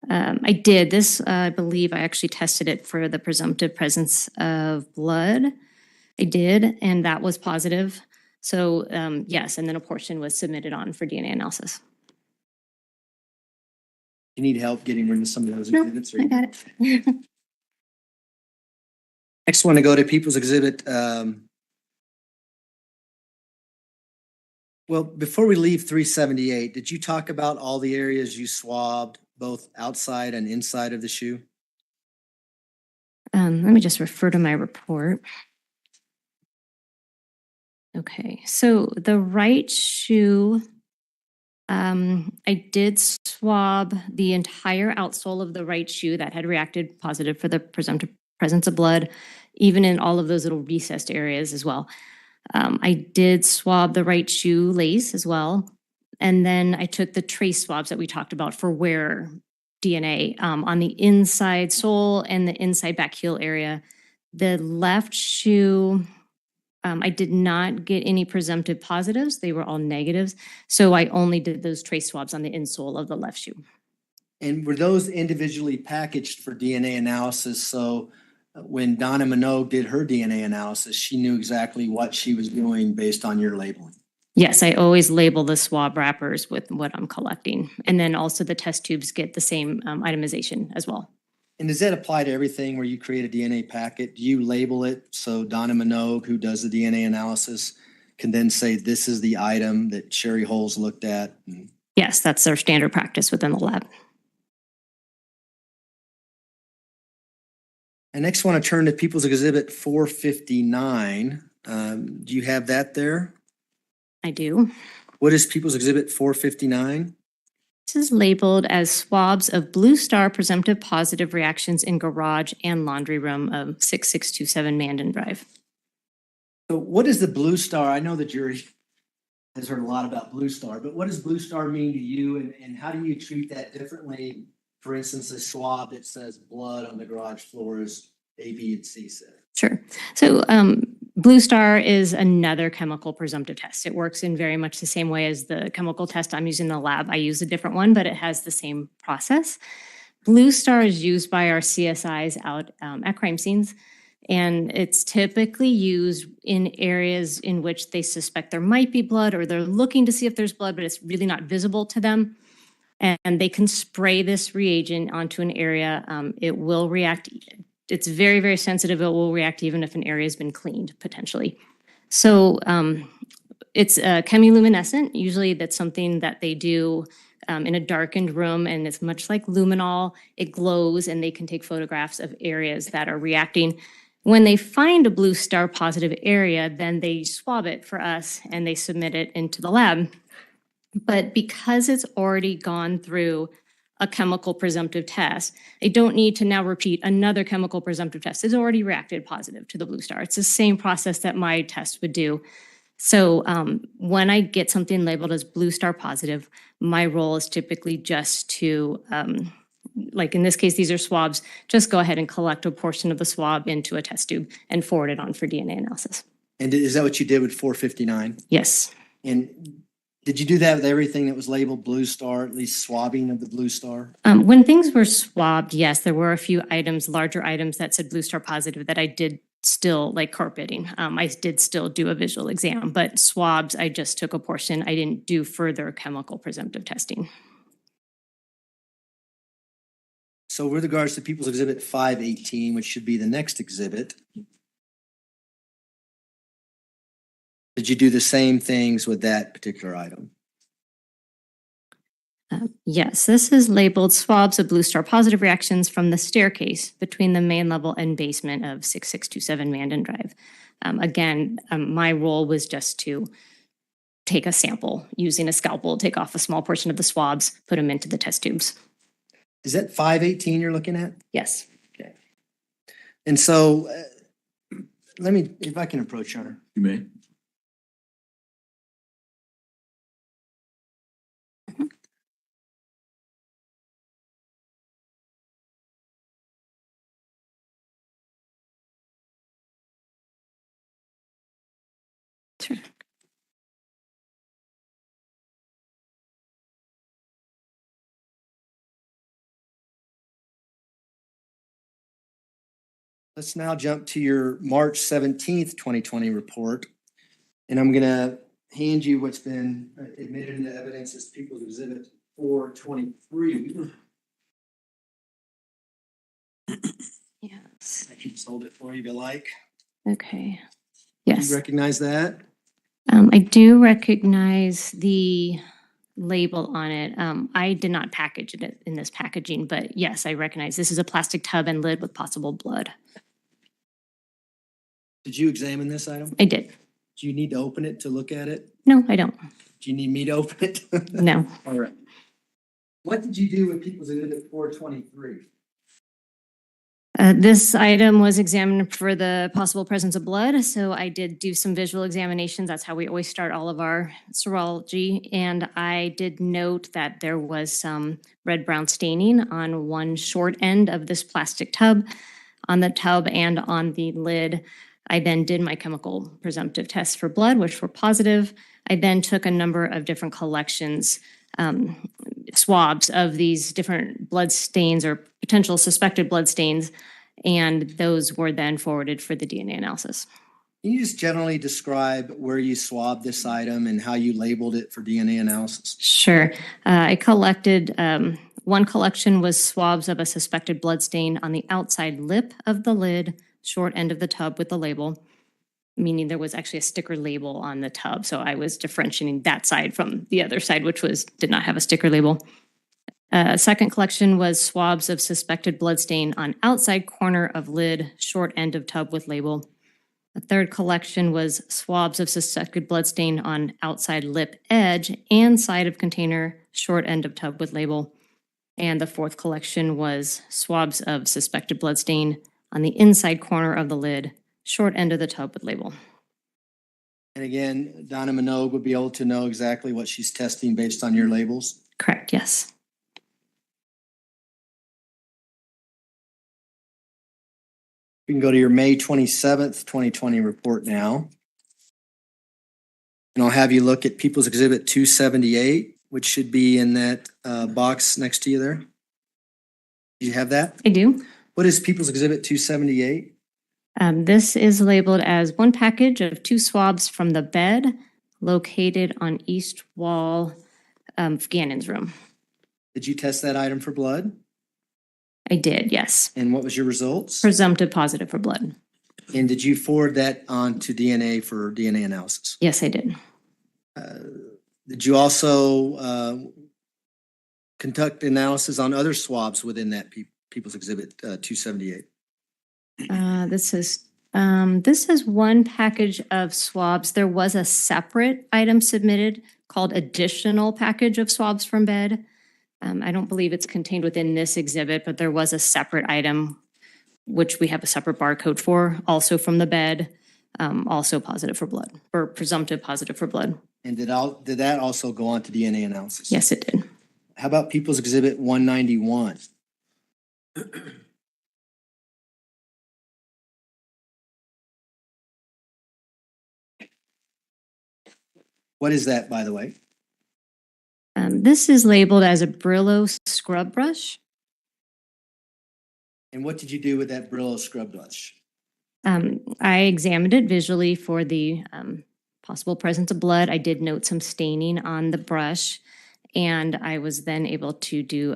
F: I did this, I believe I actually tested it for the presumptive presence of blood. I did, and that was positive. So yes, and then a portion was submitted on for DNA analysis.
C: You need help getting rid of some of those
F: No,
C: exhibits?
F: I got it.
C: Next one to go to People's Exhibit. Well, before we leave 378, did you talk about all the areas you swabbed, both outside and inside of the shoe?
F: Let me just refer to my report. Okay, so the right shoe, I did swab the entire outsole of the right shoe that had reacted positive for the presumptive presence of blood, even in all of those little recessed areas as well. I did swab the right shoe lace as well. And then I took the trace swabs that we talked about for wearer DNA on the inside sole and the inside back heel area. The left shoe, I did not get any presumptive positives. They were all negatives. So I only did those trace swabs on the insole of the left shoe.
C: And were those individually packaged for DNA analysis? So when Donna Minogue did her DNA analysis, she knew exactly what she was doing based on your labeling.
F: Yes, I always label the swab wrappers with what I'm collecting. And then also the test tubes get the same itemization as well.
C: And does that apply to everything where you create a DNA packet? Do you label it so Donna Minogue, who does the DNA analysis, can then say this is the item that Sherrie Holes looked at?
F: Yes, that's our standard practice within the lab.
C: I next want to turn to People's Exhibit 459. Do you have that there?
F: I do.
C: What is People's Exhibit 459?
F: This is labeled as swabs of Blue Star presumptive positive reactions in garage and laundry room of 6627 Mandan Drive.
C: So what is the Blue Star? I know the jury has heard a lot about Blue Star, but what does Blue Star mean to you, and how do you treat that differently? For instance, a swab that says blood on the garage floor is A, B, and C said.
F: Sure. So Blue Star is another chemical presumptive test. It works in very much the same way as the chemical test I'm using in the lab. I use a different one, but it has the same process. Blue Star is used by our CSIs out at crime scenes, and it's typically used in areas in which they suspect there might be blood, or they're looking to see if there's blood, but it's really not visible to them. And they can spray this reagent onto an area. It will react. It's very, very sensitive. It will react even if an area has been cleaned, potentially. So it's chemiluminescent. Usually that's something that they do in a darkened room, and it's much like luminol. It glows, and they can take photographs of areas that are reacting. When they find a Blue Star positive area, then they swab it for us, and they submit it into the lab. But because it's already gone through a chemical presumptive test, they don't need to now repeat another chemical presumptive test. It's already reacted positive to the Blue Star. It's the same process that my test would do. So when I get something labeled as Blue Star positive, my role is typically just to, like in this case, these are swabs, just go ahead and collect a portion of the swab into a test tube and forward it on for DNA analysis.
C: And is that what you did with 459?
F: Yes.
C: And did you do that with everything that was labeled Blue Star, at least swabbing of the Blue Star?
F: When things were swabbed, yes, there were a few items, larger items that said Blue Star positive that I did still, like carpeting. I did still do a visual exam, but swabs, I just took a portion. I didn't do further chemical presumptive testing.
C: So with regards to People's Exhibit 518, which should be the next exhibit, did you do the same things with that particular item?
F: Yes, this is labeled swabs of Blue Star positive reactions from the staircase between the main level and basement of 6627 Mandan Drive. Again, my role was just to take a sample using a scalpel, take off a small portion of the swabs, put them into the test tubes.
C: Is that 518 you're looking at?
F: Yes.
C: Okay. And so let me, if I can approach her.
A: You may.
F: Sure.
C: Let's now jump to your March 17th, 2020 report. And I'm going to hand you what's been admitted into evidence as People's Exhibit 423.
F: Yes.
C: I can just hold it for you if you like.
F: Okay.
C: Do
F: Yes.
C: you recognize that?
F: I do recognize the label on it. I did not package it in this packaging, but yes, I recognize this is a plastic tub and lid with possible blood.
C: Did you examine this item?
F: I did.
C: Do you need to open it to look at it?
F: No, I don't.
C: Do you need me to open it?
F: No.
C: All right. What did you do with People's Exhibit 423?
F: This item was examined for the possible presence of blood, so I did do some visual examinations. That's how we always start all of our serology. And I did note that there was some red-brown staining on one short end of this plastic tub, on the tub and on the lid. I then did my chemical presumptive tests for blood, which were positive. I then took a number of different collections, swabs of these different blood stains or potential suspected blood stains, and those were then forwarded for the DNA analysis.
C: Can you just generally describe where you swabbed this item and how you labeled it for DNA analysis?
F: Sure. I collected, one collection was swabs of a suspected blood stain on the outside lip of the lid, short end of the tub with the label, meaning there was actually a sticker label on the tub. So I was differentiating that side from the other side, which did not have a sticker label. Second collection was swabs of suspected blood stain on outside corner of lid, short end of tub with label. The third collection was swabs of suspected blood stain on outside lip edge and side of container, short end of tub with label. And the fourth collection was swabs of suspected blood stain on the inside corner of the lid, short end of the tub with label.
C: And again, Donna Minogue would be able to know exactly what she's testing based on your labels.
F: Correct, yes.
C: You can go to your May 27th, 2020 report now. And I'll have you look at People's Exhibit 278, which should be in that box next to you there. Do you have that?
F: I do.
C: What is People's Exhibit 278?
F: This is labeled as one package of 2 swabs from the bed located on east wall of Gannon's room.
C: Did you test that item for blood?
F: I did, yes.
C: And what was your results?
F: Presumptive positive for blood.
C: And did you forward that on to DNA for DNA analysis?
F: Yes, I did.
C: Did you also conduct analysis on other swabs within that People's Exhibit 278?
F: This is one package of swabs. There was a separate item submitted called additional package of swabs from bed. I don't believe it's contained within this exhibit, but there was a separate item, which we have a separate barcode for, also from the bed, also positive for blood, or presumptive positive for blood.
C: And did that also go on to DNA analysis?
F: Yes, it did.
C: How about People's Exhibit 191? What is that, by the way?
F: This is labeled as a Brillo scrub brush.
C: And what did you do with that Brillo scrub brush?
F: I examined it visually for the possible presence of blood. I did note some staining on the brush, and I was then able to do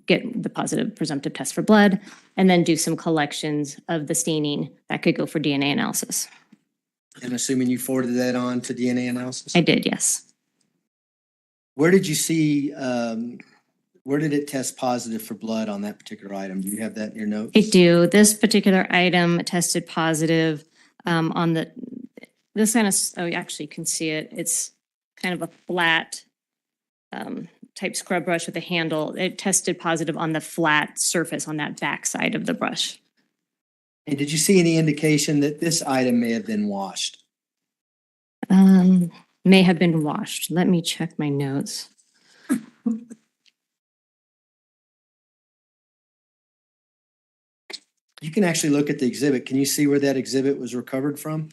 F: get the positive presumptive test for blood, and then do some collections of the staining that could go for DNA analysis.
C: I'm assuming you forwarded that on to DNA analysis?
F: I did, yes.
C: Where did you see, where did it test positive for blood on that particular item? Do you have that in your notes?
F: I do. This particular item tested positive on this kind of, oh, actually you can see it. It's kind of a flat type scrub brush with a handle. It tested positive on the flat surface on that back side of the brush.
C: And did you see any indication that this item may have been washed?
F: May have been washed. Let me check my notes.
C: You can actually look at the exhibit. Can you see where that exhibit was recovered from?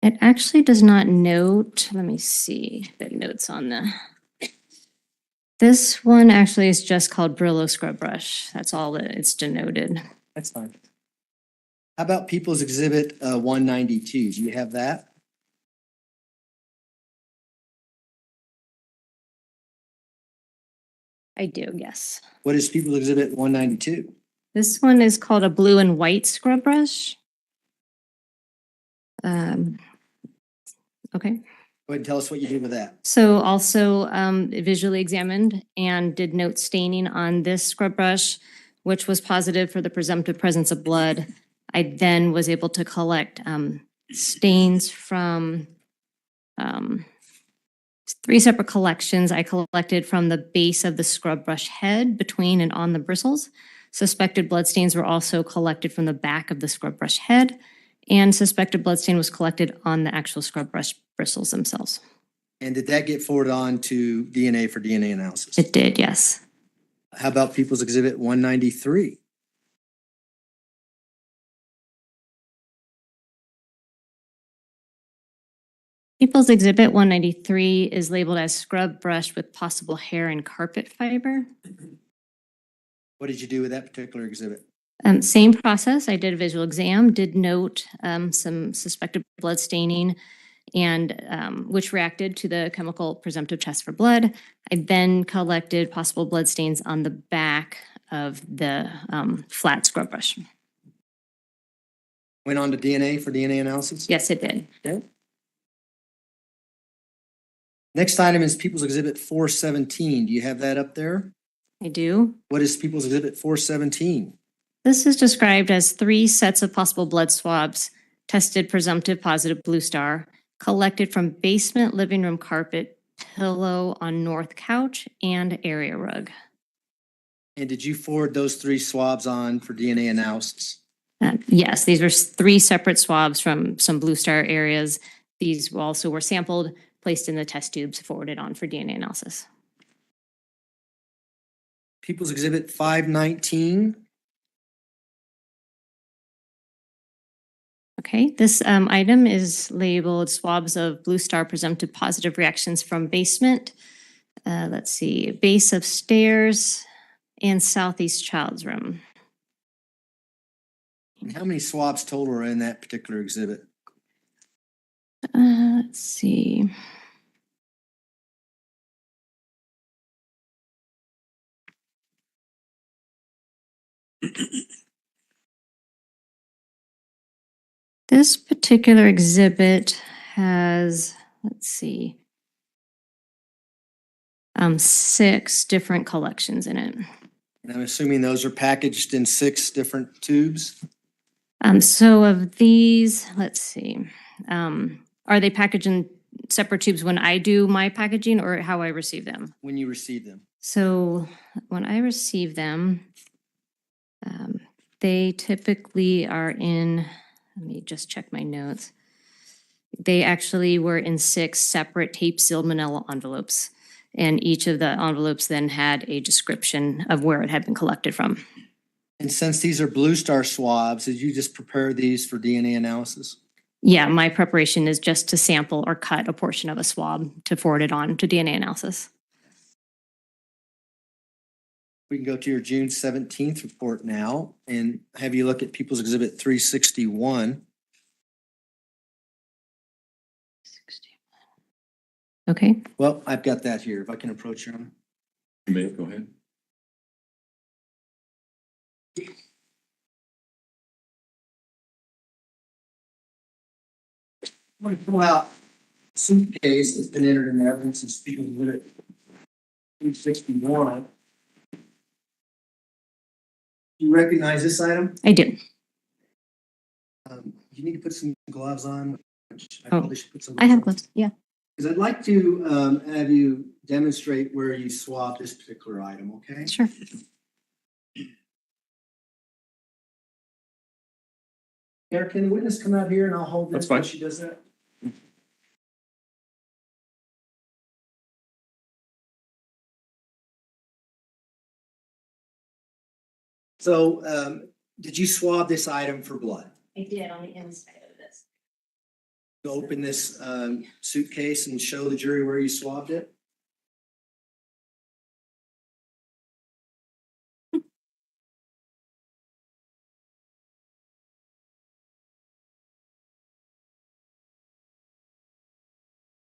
F: It actually does not note, let me see the notes on This one actually is just called Brillo scrub brush. That's all that it's denoted.
C: That's fine. How about People's Exhibit 192? Do you have that?
F: I do, yes.
C: What is People's Exhibit 192?
F: This one is called a blue and white scrub brush. Okay.
C: Go ahead and tell us what you did with that.
F: So also visually examined and did note staining on this scrub brush, which was positive for the presumptive presence of blood. I then was able to collect stains from 3 separate collections. I collected from the base of the scrub brush head, between and on the bristles. Suspected blood stains were also collected from the back of the scrub brush head, and suspected blood stain was collected on the actual scrub brush bristles themselves.
C: And did that get forwarded on to DNA for DNA analysis?
F: It did, yes.
C: How about People's Exhibit 193?
F: People's Exhibit 193 is labeled as scrub brush with possible hair and carpet fiber.
C: What did you do with that particular exhibit?
F: Same process. I did a visual exam, did note some suspected blood staining, and which reacted to the chemical presumptive test for blood. I then collected possible blood stains on the back of the flat scrub brush.
C: Went on to DNA for DNA analysis?
F: Yes, it did.
C: Okay. Next item is People's Exhibit 417. Do you have that up there?
F: I do.
C: What is People's Exhibit 417?
F: This is described as 3 sets of possible blood swabs, tested presumptive positive blue star, collected from basement living room carpet, pillow on north couch, and area rug.
C: And did you forward those 3 swabs on for DNA analysis?
F: Yes, these were 3 separate swabs from some blue star areas. These also were sampled, placed in the test tubes, forwarded on for DNA analysis.
C: People's Exhibit 519.
F: Okay, this item is labeled swabs of blue star presumptive positive reactions from basement. Let's see, base of stairs and southeast child's room.
C: And how many swabs total are in that particular exhibit?
F: Let's see. This particular exhibit has, let's see, 6 different collections in it.
C: And I'm assuming those are packaged in 6 different tubes?
F: So of these, let's see, are they packaged in separate tubes when I do my packaging or how I receive them?
C: When you receive them?
F: So when I receive them, they typically are in, let me just check my notes. They actually were in 6 separate tape sealed manila envelopes. And each of the envelopes then had a description of where it had been collected from.
C: And since these are blue star swabs, did you just prepare these for DNA analysis?
F: Yeah, my preparation is just to sample or cut a portion of a swab to forward it on to DNA analysis.
C: We can go to your June 17th report now and have you look at People's Exhibit 361.
F: Okay.
C: Well, I've got that here. If I can approach you.
A: You may, go ahead.
C: I'm going to pull out a suitcase that's been entered in evidence and People's Exhibit 361. Do you recognize this item?
F: I do.
C: You need to put some gloves on. I
F: Oh,
C: probably should put some
F: I have
C: on.
F: gloves. Yeah.
C: Because I'd like to have you demonstrate where you swab this particular item, okay?
F: Sure.
C: Eric, can the witness come out here and I'll hold this
A: That's fine.
C: while she does that? So, did you swab this item for blood?
F: I did on the inside of this.
C: You open this suitcase and show the jury where you swabbed it?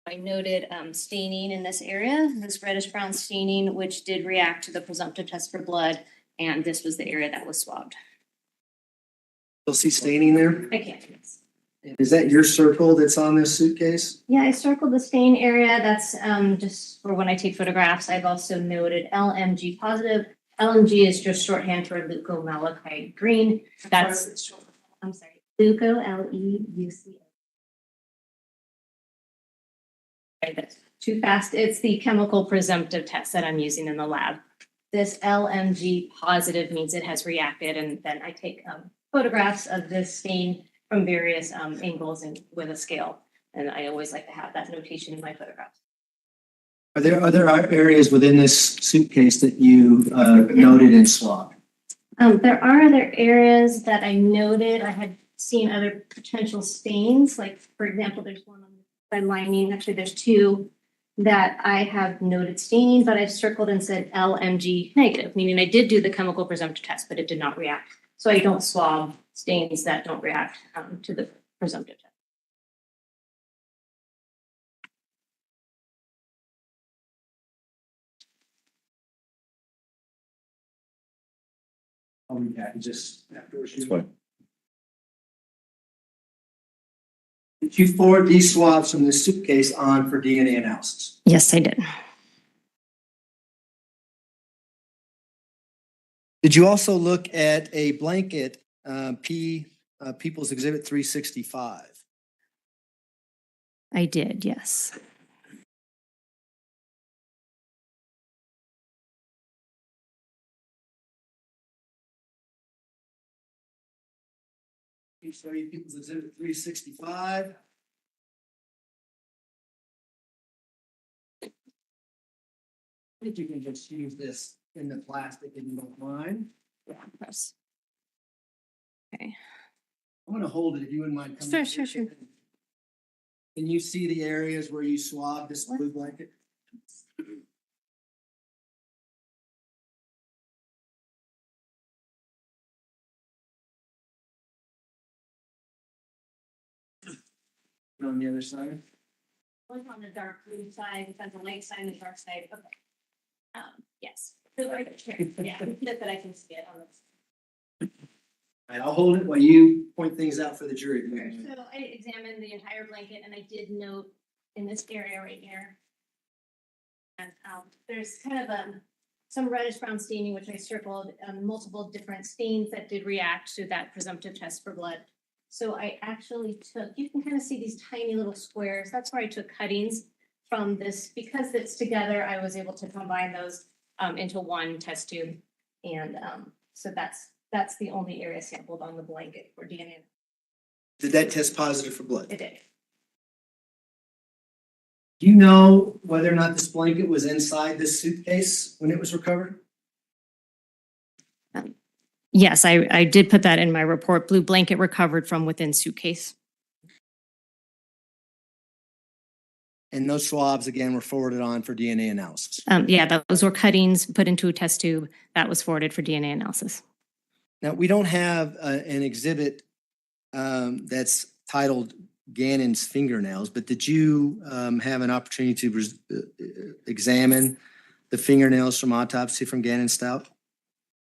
F: I noted staining in this area, this reddish brown staining, which did react to the presumptive test for blood, and this was the area that was swabbed.
C: You'll see staining there.
F: I can't.
C: Is that your circle that's on this suitcase?
F: Yeah, I circled the stain area. That's just for when I take photographs. I've also noted LMG positive. LMG is just shorthand for leukomalachite green. That's, I'm sorry, leuko, LEUCO. Okay, that's too fast. It's the chemical presumptive test that I'm using in the lab. This LMG positive means it has reacted, and then I take photographs of this stain from various angles and with a scale. And I always like to have that notation in my photographs.
C: Are there other areas within this suitcase that you noted and swabbed?
F: There are other areas that I noted. I had seen other potential stains. Like, for example, there's one on the side lining. Actually, there's two that I have noted staining, but I've circled and said LMG negative, meaning I did do the chemical presumptive test, but it did not react. So I don't swab stains that don't react to the presumptive test.
C: I'll be back just afterwards.
A: That's fine.
C: Did you forward these swabs from the suitcase on for DNA analysis?
F: Yes, I did.
C: Did you also look at a blanket, People's Exhibit 365?
F: I did, yes.
C: Let me show you People's Exhibit 365. I think you can just use this in the plastic if you don't mind.
F: Yeah, press. Okay.
C: I'm gonna hold it if you wouldn't mind. coming
F: Sure,
C: up
F: sure,
C: here.
F: sure.
C: Can you see the areas where you swab this blue blanket? On the other side?
F: One on the dark blue side, on the light side and the dark side. Okay. Yes. So right here. Yeah, that I can see it on this.
C: And I'll hold it while you point things out for the jury.
F: So I examined the entire blanket and I did note in this area right here. And there's kind of some reddish brown staining, which I circled, multiple different stains that did react to that presumptive test for blood. So I actually took, you can kind of see these tiny little squares. That's where I took cuttings from this. Because it's together, I was able to combine those into one test tube. And so that's the only area sampled on the blanket for DNA.
C: Did that test positive for blood?
F: It did.
C: Do you know whether or not this blanket was inside this suitcase when it was recovered?
F: Yes, I did put that in my report. Blue blanket recovered from within suitcase.
C: And those swabs, again, were forwarded on for DNA analysis.
F: Yeah, those were cuttings put into a test tube that was forwarded for DNA analysis.
C: Now, we don't have an exhibit that's titled Gannon's fingernails, but did you have an opportunity to examine the fingernails from autopsy from Gannon Stauch?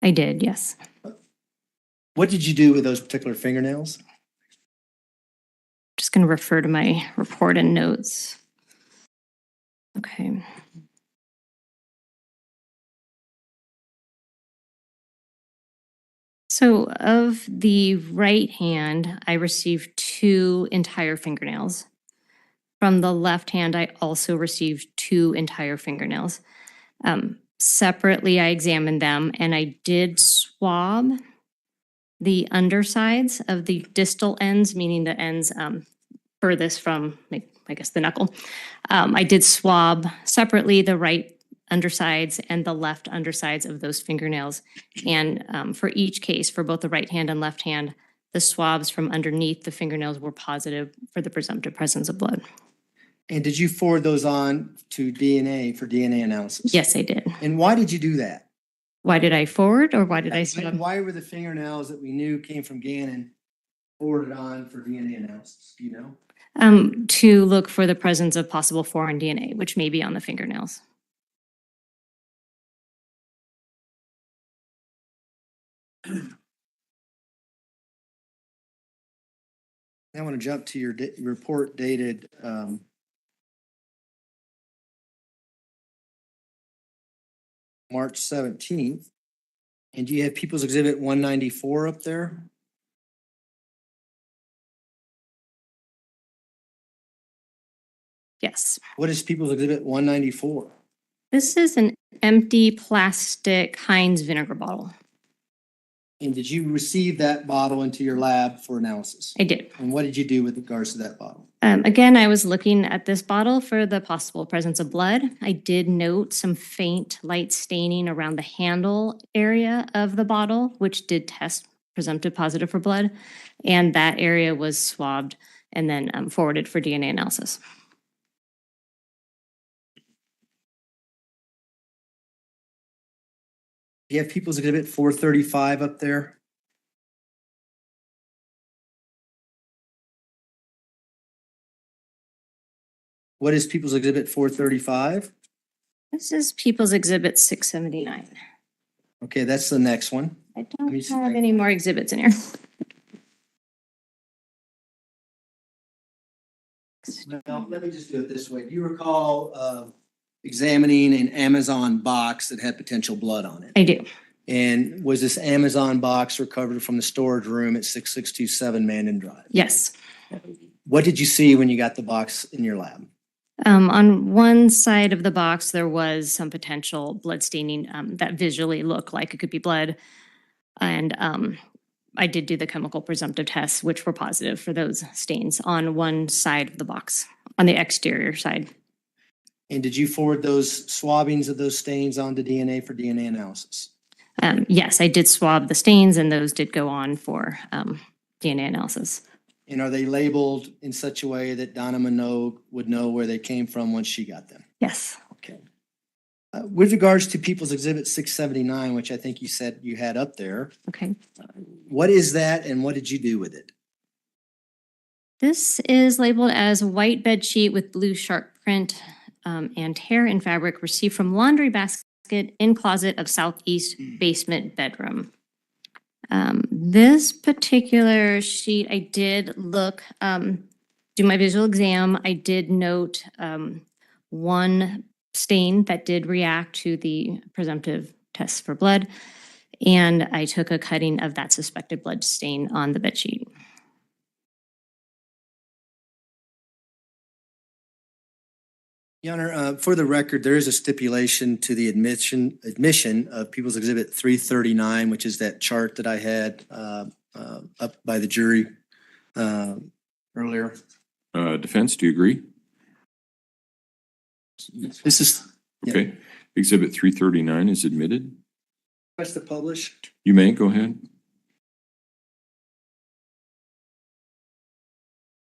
F: I did, yes.
C: What did you do with those particular fingernails?
F: Just going to refer to my report and notes. Okay. So of the right hand, I received 2 entire fingernails. From the left hand, I also received 2 entire fingernails. Separately, I examined them and I did swab the undersides of the distal ends, meaning the ends furthest from, I guess, the knuckle. I did swab separately the right undersides and the left undersides of those fingernails. And for each case, for both the right hand and left hand, the swabs from underneath the fingernails were positive for the presumptive presence of blood.
C: And did you forward those on to DNA for DNA analysis?
F: Yes, I did.
C: And why did you do that?
F: Why did I forward or why did I swab?
C: Why were the fingernails that we knew came from Gannon forwarded on for DNA analysis? Do you know?
F: To look for the presence of possible foreign DNA, which may be on the fingernails.
C: I want to jump to your report dated March 17th. And do you have People's Exhibit 194 up there?
F: Yes.
C: What is People's Exhibit 194?
F: This is an empty plastic Heinz vinegar bottle.
C: And did you receive that bottle into your lab for analysis?
F: I did.
C: And what did you do with regards to that bottle?
F: Again, I was looking at this bottle for the possible presence of blood. I did note some faint light staining around the handle area of the bottle, which did test presumptive positive for blood. And that area was swabbed and then forwarded for DNA analysis.
C: You have People's Exhibit 435 up there? What is People's Exhibit 435?
F: This is People's Exhibit 679.
C: Okay, that's the next one.
F: I
C: Let
F: don't
C: me see.
F: have any more exhibits in here.
C: Well, let me just do it this way. Do you recall examining an Amazon box that had potential blood on it?
F: I do.
C: And was this Amazon box recovered from the storage room at 6627 Mandan Drive?
F: Yes.
C: What did you see when you got the box in your lab?
F: On one side of the box, there was some potential blood staining that visually looked like it could be blood. And I did do the chemical presumptive tests, which were positive for those stains on one side of the box, on the exterior side.
C: And did you forward those swabbings of those stains onto DNA for DNA analysis?
F: Yes, I did swab the stains and those did go on for DNA analysis.
C: And are they labeled in such a way that Donna Minogue would know where they came from once she got them?
F: Yes.
C: Okay. With regards to People's Exhibit 679, which I think you said you had up there,
F: Okay.
C: what is that and what did you do with it?
F: This is labeled as white bed sheet with blue sharp print and hair and fabric received from laundry basket in closet of southeast basement bedroom. This particular sheet, I did look, do my visual exam. I did note one stain that did react to the presumptive test for blood. And I took a cutting of that suspected blood stain on the bed sheet.
C: Your Honor, for the record, there is a stipulation to the admission of People's Exhibit 339, which is that chart that I had up by the jury earlier.
A: Defense, do you agree?
C: This is
A: Okay. Exhibit 339 is admitted.
C: request to publish.
A: You may go ahead.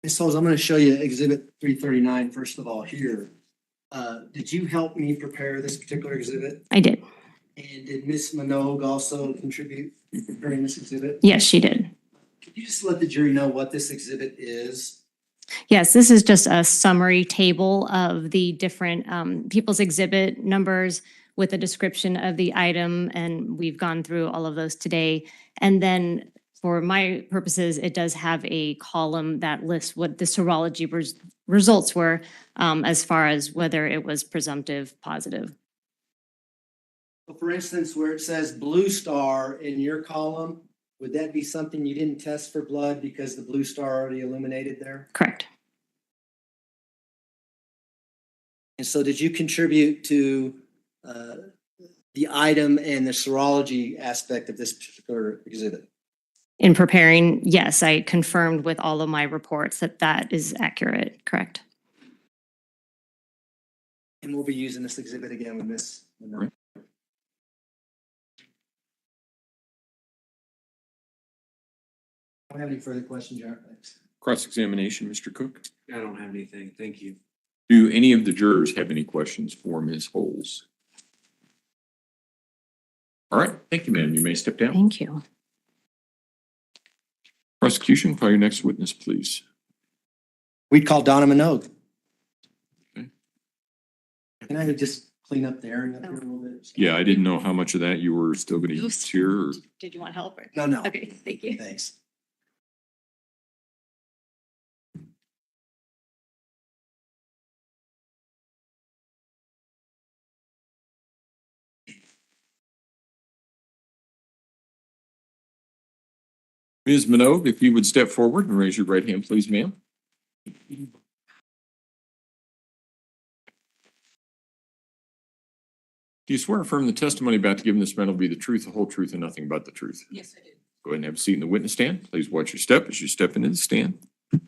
C: Ms. Holes, I'm going to show you Exhibit 339 first of all here. Did you help me prepare this particular exhibit?
F: I did.
C: And did Ms. Minogue also contribute in preparing this exhibit?
F: Yes, she did.
C: Could you just let the jury know what this exhibit is?
F: Yes, this is just a summary table of the different people's exhibit numbers with a description of the item, and we've gone through all of those today. And then for my purposes, it does have a column that lists what the serology results were as far as whether it was presumptive positive.
C: So for instance, where it says blue star in your column, would that be something you didn't test for blood because the blue star already illuminated there?
F: Correct.
C: And so did you contribute to the item and the serology aspect of this particular exhibit?
F: In preparing, yes, I confirmed with all of my reports that that is accurate. Correct.
C: And we'll be using this exhibit again with Ms. Minogue.
A: Right.
C: I don't have any further questions, Your Honor. Thanks.
A: Cross-examination, Mr. Cook.
B: I don't have anything. Thank you.
A: Do any of the jurors have any questions for Ms. Holes? All right, thank you, ma'am. You may step down.
F: Thank you.
A: Prosecution, call your next witness, please.
C: We'd call Donna Minogue.
A: Okay.
C: Can I just clean up the area up here a little bit?
A: Yeah, I didn't know how much of that you were still gonna use here or.
F: Did you want help? Or?
C: No, no.
F: Okay, thank you.
C: Thanks.
A: Ms. Minogue, if you would step forward and raise your right hand, please, ma'am. Do you swear or affirm the testimony about to give in this matter will be the truth, the whole truth, and nothing but the truth?
D: Yes, I do.
A: Go ahead and have a seat in the witness stand. Please watch your step as you step into the stand.
C: Good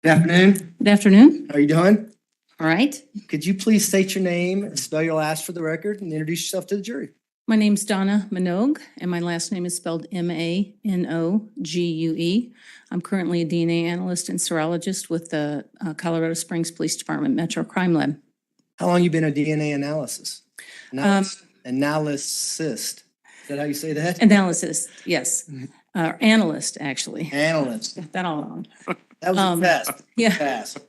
C: afternoon.
G: Good afternoon.
C: How are you doing?
G: All right.
C: Could you please state your name, spell your last for the record, and introduce yourself to the jury?
G: My name's Donna Minogue, and my last name is spelled Manogue. I'm currently a DNA analyst and serologist with the Colorado Springs Police Department Metro Crime Lab.
C: How long you been a DNA analysis? Analyst. Is that how you say that?
G: Analysis, yes. Analyst, actually.
C: Analyst.
G: Got that all wrong.
C: That was fast.
G: Yeah.
C: Fast.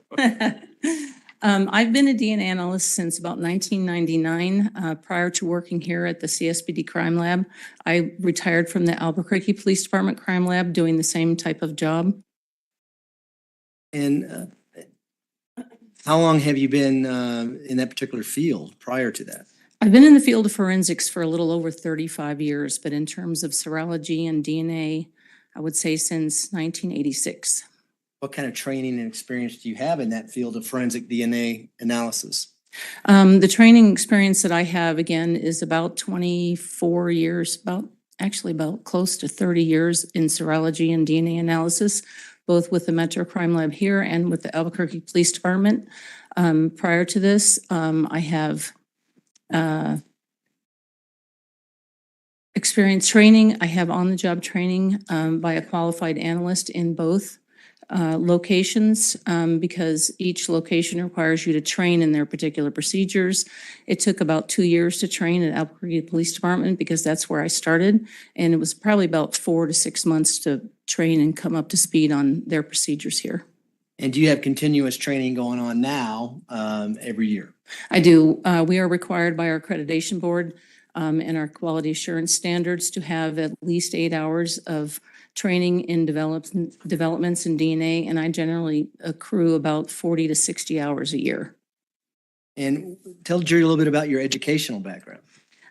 G: I've been a DNA analyst since about 1999. Prior to working here at the CSPD Crime Lab, I retired from the Albuquerque Police Department Crime Lab doing the same type of job.
C: And how long have you been in that particular field prior to that?
G: I've been in the field of forensics for a little over 35 years, but in terms of serology and DNA, I would say since 1986.
C: What kind of training and experience do you have in that field of forensic DNA analysis?
G: The training experience that I have, again, is about 24 years, about close to 30 years in serology and DNA analysis, both with the Metro Crime Lab here and with the Albuquerque Police Department. Prior to this, I have experience training. I have on-the-job training by a qualified analyst in both locations because each location requires you to train in their particular procedures. It took about 2 years to train at Albuquerque Police Department because that's where I started. And it was probably about 4 to 6 months to train and come up to speed on their procedures here.
C: And do you have continuous training going on now every year?
G: I do. We are required by our accreditation board and our quality assurance standards to have at least 8 hours of training in developments in DNA, and I generally accrue about 40 to 60 hours a year.
C: And tell the jury a little bit about your educational background.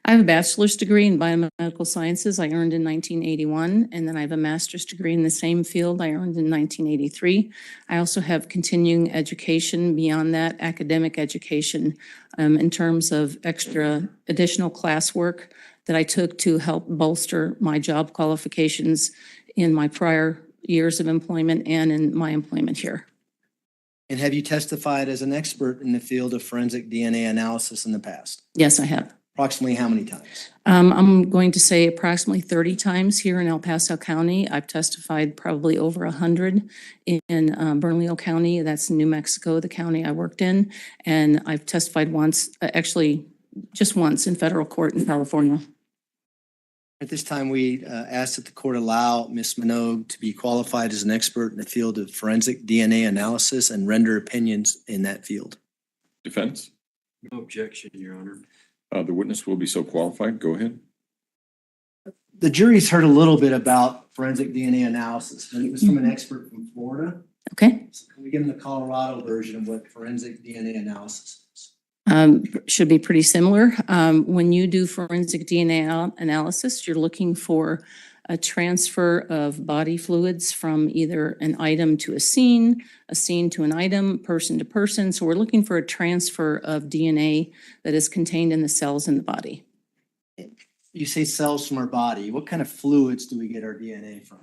G: I have a bachelor's degree in biomedical sciences I earned in 1981, and then I have a master's degree in the same field I earned in 1983. I also have continuing education beyond that, academic education in terms of extra additional classwork that I took to help bolster my job qualifications in my prior years of employment and in my employment here.
C: And have you testified as an expert in the field of forensic DNA analysis in the past?
G: Yes, I have.
C: Approximately how many times?
G: I'm going to say approximately 30 times here in El Paso County. I've testified probably over 100 in Bernalillo County. That's New Mexico, the county I worked in. And I've testified once, actually just once in federal court in California.
C: At this time, we ask that the court allow Ms. Minogue to be qualified as an expert in the field of forensic DNA analysis and render opinions in that field.
A: Defense?
B: No objection, Your Honor.
A: The witness will be so qualified. Go ahead.
C: The jury's heard a little bit about forensic DNA analysis, and it was from an expert from Florida.
G: Okay.
C: So can we give them the Colorado version of what forensic DNA analysis is?
G: Should be pretty similar. When you do forensic DNA analysis, you're looking for a transfer of body fluids from either an item to a scene to an item, person to person. So we're looking for a transfer of DNA that is contained in the cells in the body.
C: You say cells from our body. What kind of fluids do we get our DNA from?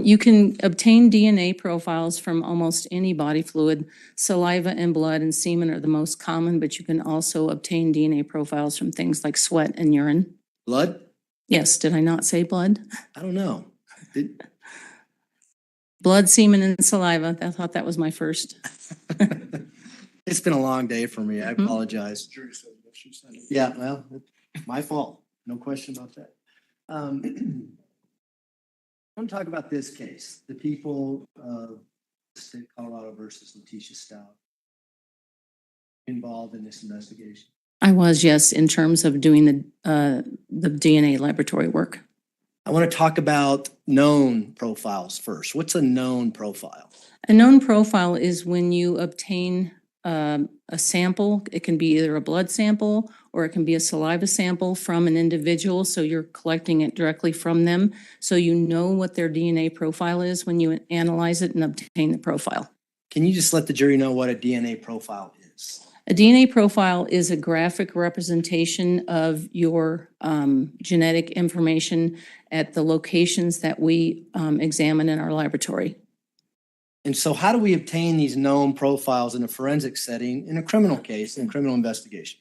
G: You can obtain DNA profiles from almost any body fluid. Saliva and blood and semen are the most common, but you can also obtain DNA profiles from things like sweat and urine.
C: Blood?
G: Yes, did I not say blood?
C: I don't know.
G: Blood, semen, and saliva. I thought that was my first.
C: It's been a long day for me. I apologize. Yeah, well, my fault. No question about that. I want to talk about this case, the people of State of Colorado versus Letecia Stauch involved in this investigation.
G: I was, yes, in terms of doing the DNA laboratory work.
C: I want to talk about known profiles first. What's a known profile?
G: A known profile is when you obtain a sample. It can be either a blood sample or it can be a saliva sample from an individual. So you're collecting it directly from them. So you know what their DNA profile is when you analyze it and obtain the profile.
C: Can you just let the jury know what a DNA profile is?
G: A DNA profile is a graphic representation of your genetic information at the locations that we examine in our laboratory.
C: And so how do we obtain these known profiles in a forensic setting in a criminal case, in criminal investigation?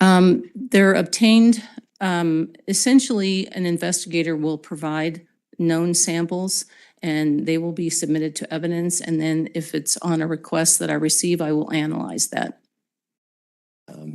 G: They're obtained, essentially an investigator will provide known samples and they will be submitted to evidence. And then if it's on a request that I receive, I will analyze that.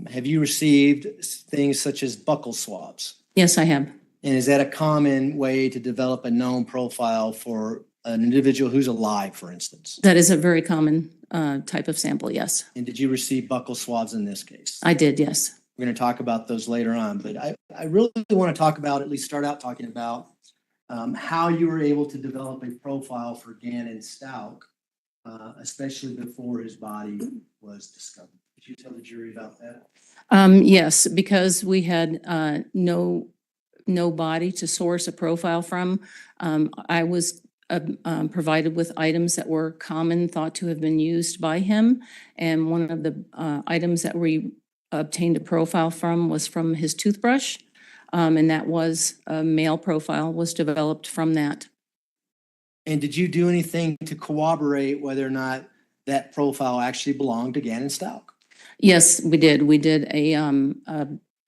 C: Have you received things such as buccal swabs?
G: Yes, I have.
C: And is that a common way to develop a known profile for an individual who's alive, for instance?
G: That is a very common type of sample, yes.
C: And did you receive buccal swabs in this case?
G: I did, yes.
C: We're going to talk about those later on, but I really want to talk about, at least start out talking about how you were able to develop a profile for Gannon Stauch, especially before his body was discovered. Could you tell the jury about that?
G: Yes, because we had no body to source a profile from. I was provided with items that were common, thought to have been used by him. And one of the items that we obtained a profile from was from his toothbrush. And that was a male profile was developed from that.
C: And did you do anything to corroborate whether or not that profile actually belonged to Gannon Stauch?
G: Yes, we did. We did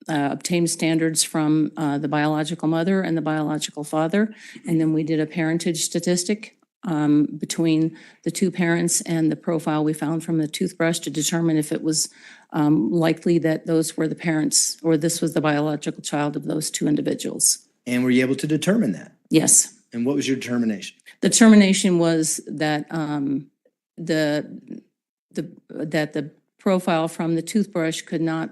G: obtained standards from the biological mother and the biological father. And then we did a parentage statistic between the two parents and the profile we found from the toothbrush to determine if it was likely that those were the parents or this was the biological child of those two individuals.
C: And were you able to determine that?
G: Yes.
C: And what was your determination?
G: The determination was that that the profile from the toothbrush could not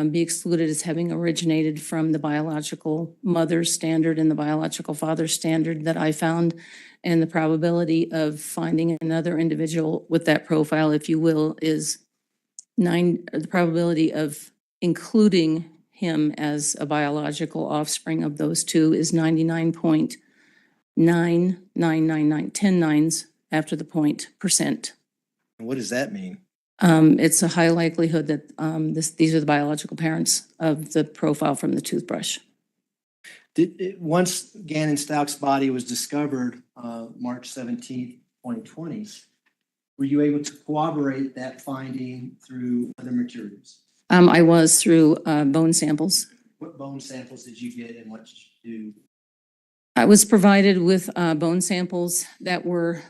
G: be excluded as having originated from the biological mother's standard and the biological father's standard that I found. And the probability of finding another individual with that profile, if you will, is the probability of including him as a biological offspring of those two is 99.9999, 10 nines after the %
C: And what does that mean?
G: It's a high likelihood that these are the biological parents of the profile from the toothbrush.
C: Once Gannon Stauch's body was discovered March 17th, 2020, were you able to corroborate that finding through other materials?
G: I was through bone samples.
C: What bone samples did you get and what did you do?
G: I was provided with bone samples that were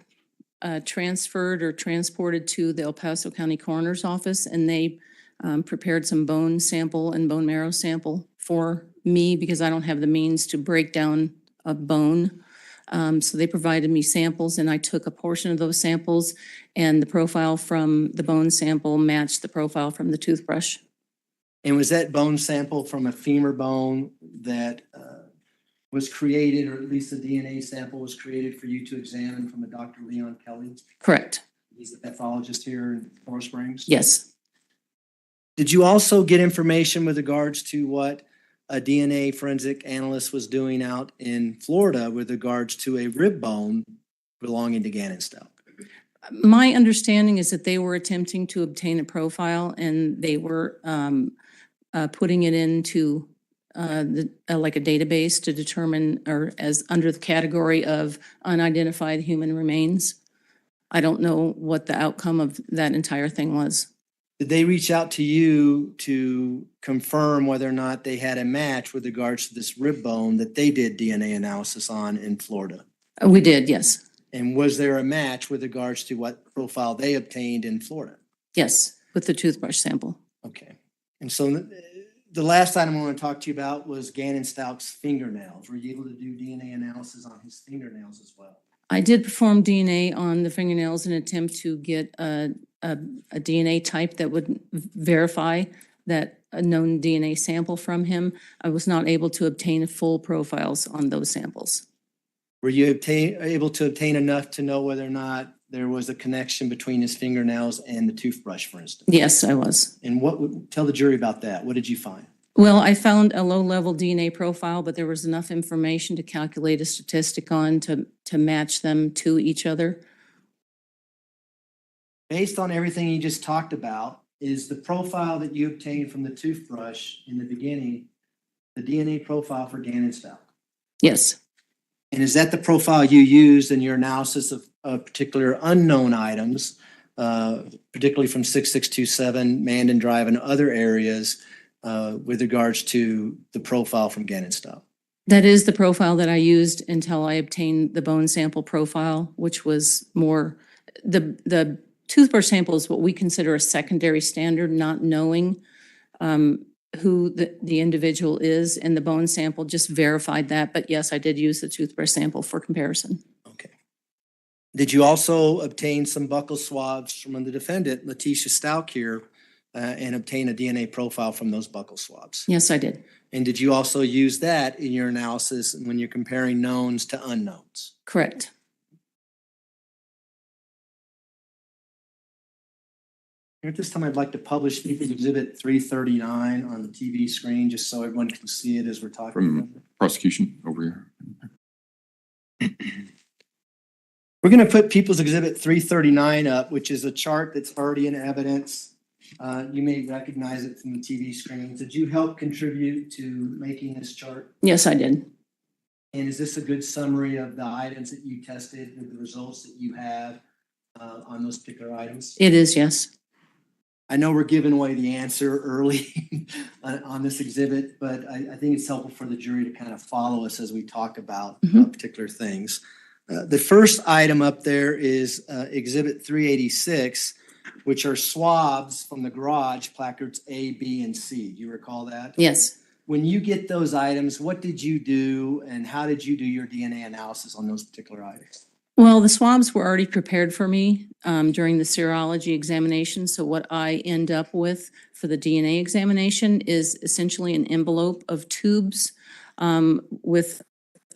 G: transferred or transported to the El Paso County Coroner's Office, and they prepared some bone sample and bone marrow sample for me because I don't have the means to break down a bone. So they provided me samples and I took a portion of those samples and the profile from the bone sample matched the profile from the toothbrush.
C: And was that bone sample from a femur bone that was created, or at least the DNA sample was created for you to examine from a Dr. Leon Kelly?
G: Correct.
C: He's the pathologist here in Coral Springs?
G: Yes.
C: Did you also get information with regards to what a DNA forensic analyst was doing out in Florida with regards to a rib bone belonging to Gannon Stauch?
G: My understanding is that they were attempting to obtain a profile and they were putting it into like a database to determine, or as under the category of unidentified human remains. I don't know what the outcome of that entire thing was.
C: Did they reach out to you to confirm whether or not they had a match with regards to this rib bone that they did DNA analysis on in Florida?
G: We did, yes.
C: And was there a match with regards to what profile they obtained in Florida?
G: Yes, with the toothbrush sample.
C: Okay. And so the last item I want to talk to you about was Gannon Stauch's fingernails. Were you able to do DNA analysis on his fingernails as well?
G: I did perform DNA on the fingernails in an attempt to get a DNA type that would verify that a known DNA sample from him. I was not able to obtain full profiles on those samples.
C: Were you able to obtain enough to know whether or not there was a connection between his fingernails and the toothbrush, for instance?
G: Yes, I was.
C: And tell the jury about that. What did you find?
G: Well, I found a low-level DNA profile, but there was enough information to calculate a statistic on to match them to each other.
C: Based on everything you just talked about, is the profile that you obtained from the toothbrush in the beginning the DNA profile for Gannon Stauch?
G: Yes,
C: And is that the profile you used in your analysis of particular unknown items, particularly from 6627, Mandan Drive, and other areas with regards to the profile from Gannon Stauch?
G: that is the profile that I used until I obtained the bone sample profile, which was more, the toothbrush sample is what we consider a secondary standard, not knowing who the individual is, and the bone sample just verified that. But yes, I did use the toothbrush sample for comparison.
C: Okay. Did you also obtain some buccal swabs from the defendant, Letecia Stauch here, and obtain a DNA profile from those buccal swabs?
G: Yes, I did.
C: And did you also use that in your analysis when you're comparing knowns to unknowns?
G: Correct.
C: At this time, I'd like to publish People's Exhibit 339 on the TV screen, just so everyone can see it as we're talking.
A: From prosecution over here.
C: We're going to put People's Exhibit 339 up, which is a chart that's already in evidence. You may recognize it from the TV screen. Did you help contribute to making this chart?
G: Yes, I did.
C: And is this a good summary of the items that you tested with the results that you have on those particular items?
G: It is, yes.
C: I know we're giving away the answer early on this exhibit, but I think it's helpful for the jury to kind of follow us as we talk about particular things. The first item up there is Exhibit 386, which are swabs from the garage, placards A, B, and C. Do you recall that?
G: Yes.
C: When you get those items, what did you do and how did you do your DNA analysis on those particular items?
G: Well, the swabs were already prepared for me during the serology examination. So what I end up with for the DNA examination is essentially an envelope of tubes with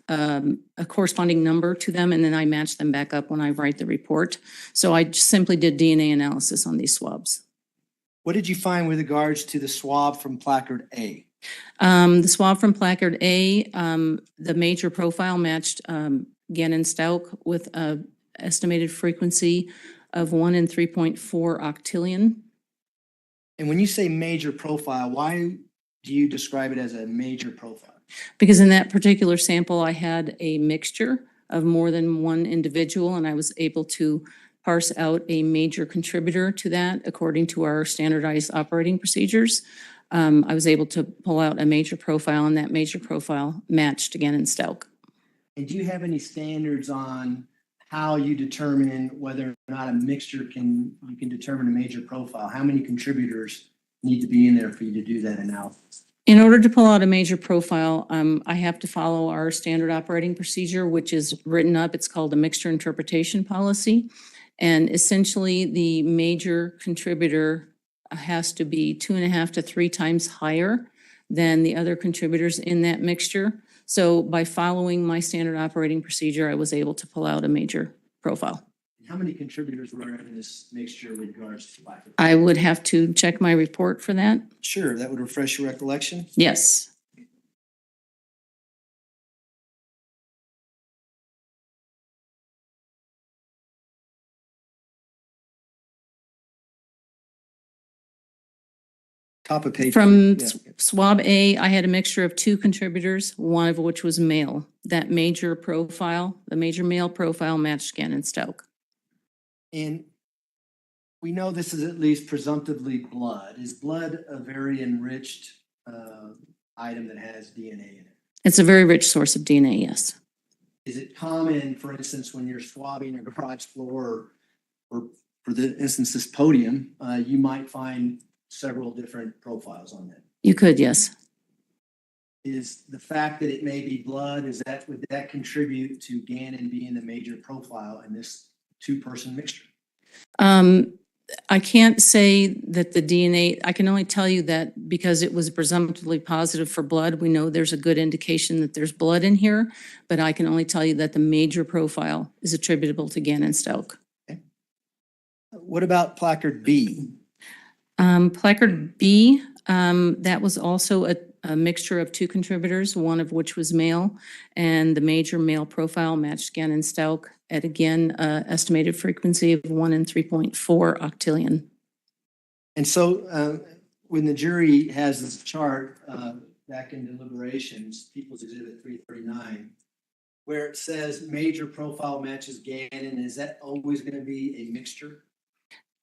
G: a corresponding number to them, and then I match them back up when I write the report. So I just simply did DNA analysis on these swabs.
C: What did you find with regards to the swab from placard A?
G: The swab from placard A, the major profile matched Gannon Stauch with an estimated frequency of 1 in 3.4 octillion.
C: And when you say major profile, why do you describe it as a major profile?
G: Because in that particular sample, I had a mixture of more than one individual, and I was able to parse out a major contributor to that according to our standardized operating procedures. I was able to pull out a major profile, and that major profile matched Gannon Stauch.
C: And do you have any standards on how you determine whether or not a mixture you can determine a major profile? How many contributors need to be in there for you to do that analysis?
G: In order to pull out a major profile, I have to follow our standard operating procedure, which is written up. It's called a mixture interpretation policy. And essentially, the major contributor has to be 2.5 to 3 times higher than the other contributors in that mixture. So by following my standard operating procedure, I was able to pull out a major profile.
C: How many contributors were in this mixture with regards to placards?
G: I would have to check my report for that.
C: Sure, that would refresh your recollection.
G: Yes.
C: Top of page.
G: From
C: Yeah.
G: swab A, I had a mixture of 2 contributors, one of which was male. That major profile, the major male profile matched Gannon Stauch.
C: And we know this is at least presumptively blood. Is blood a very enriched item that has DNA in it?
G: It's a very rich source of DNA, yes.
C: Is it common, for instance, when you're swabbing a garage floor or for the instance, this podium, you might find several different profiles on that?
G: You could, yes.
C: Is the fact that it may be blood, would that contribute to Gannon being the major profile in this two-person mixture?
G: I can't say that the DNA, I can only tell you that because it was presumptively positive for blood, we know there's a good indication that there's blood in here, but I can only tell you that the major profile is attributable to Gannon Stauch.
C: What about placard B?
G: Placard B, that was also a mixture of two contributors, one of which was male, and the major male profile matched Gannon Stauch at, again, estimated frequency of 1 in 3.4 octillion.
C: And so when the jury has this chart back in deliberations, People's Exhibit 339, where it says major profile matches Gannon, is that always going to be a mixture?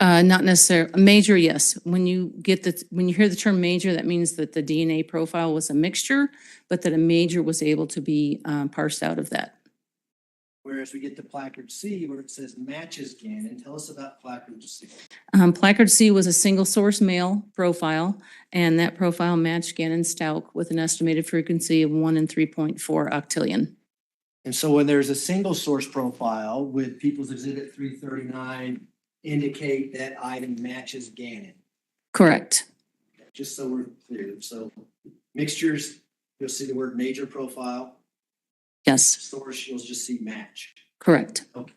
G: Not necessarily. Major, yes. When you hear the term major, that means that the DNA profile was a mixture, but that a major was able to be parsed out of that.
C: Whereas we get to placard C where it says matches Gannon. Tell us about placard C.
G: Placard C was a single source male profile, and that profile matched Gannon Stauch with an estimated frequency of 1 in 3.4 octillion.
C: And so when there's a single source profile with People's Exhibit 339, indicate that item matches Gannon.
G: Correct.
C: Just so we're clear. So mixtures, you'll see the word major profile.
G: Yes,
C: Source, you'll just see match.
G: correct.
C: Okay.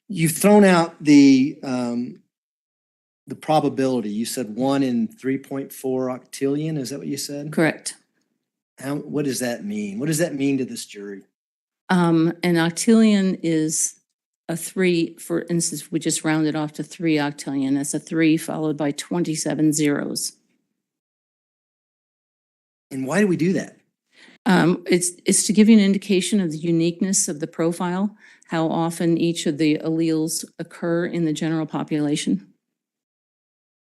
C: You've thrown out the probability. You said 1 in 3.4 octillion. Is that what you said?
G: Correct.
C: What does that mean? What does that mean to this jury?
G: An octillion is a 3, for instance, we just rounded off to 3 octillion. That's a 3 followed by 27 zeros.
C: And why do we do that?
G: It's to give you an indication of the uniqueness of the profile, how often each of the alleles occur in the general population.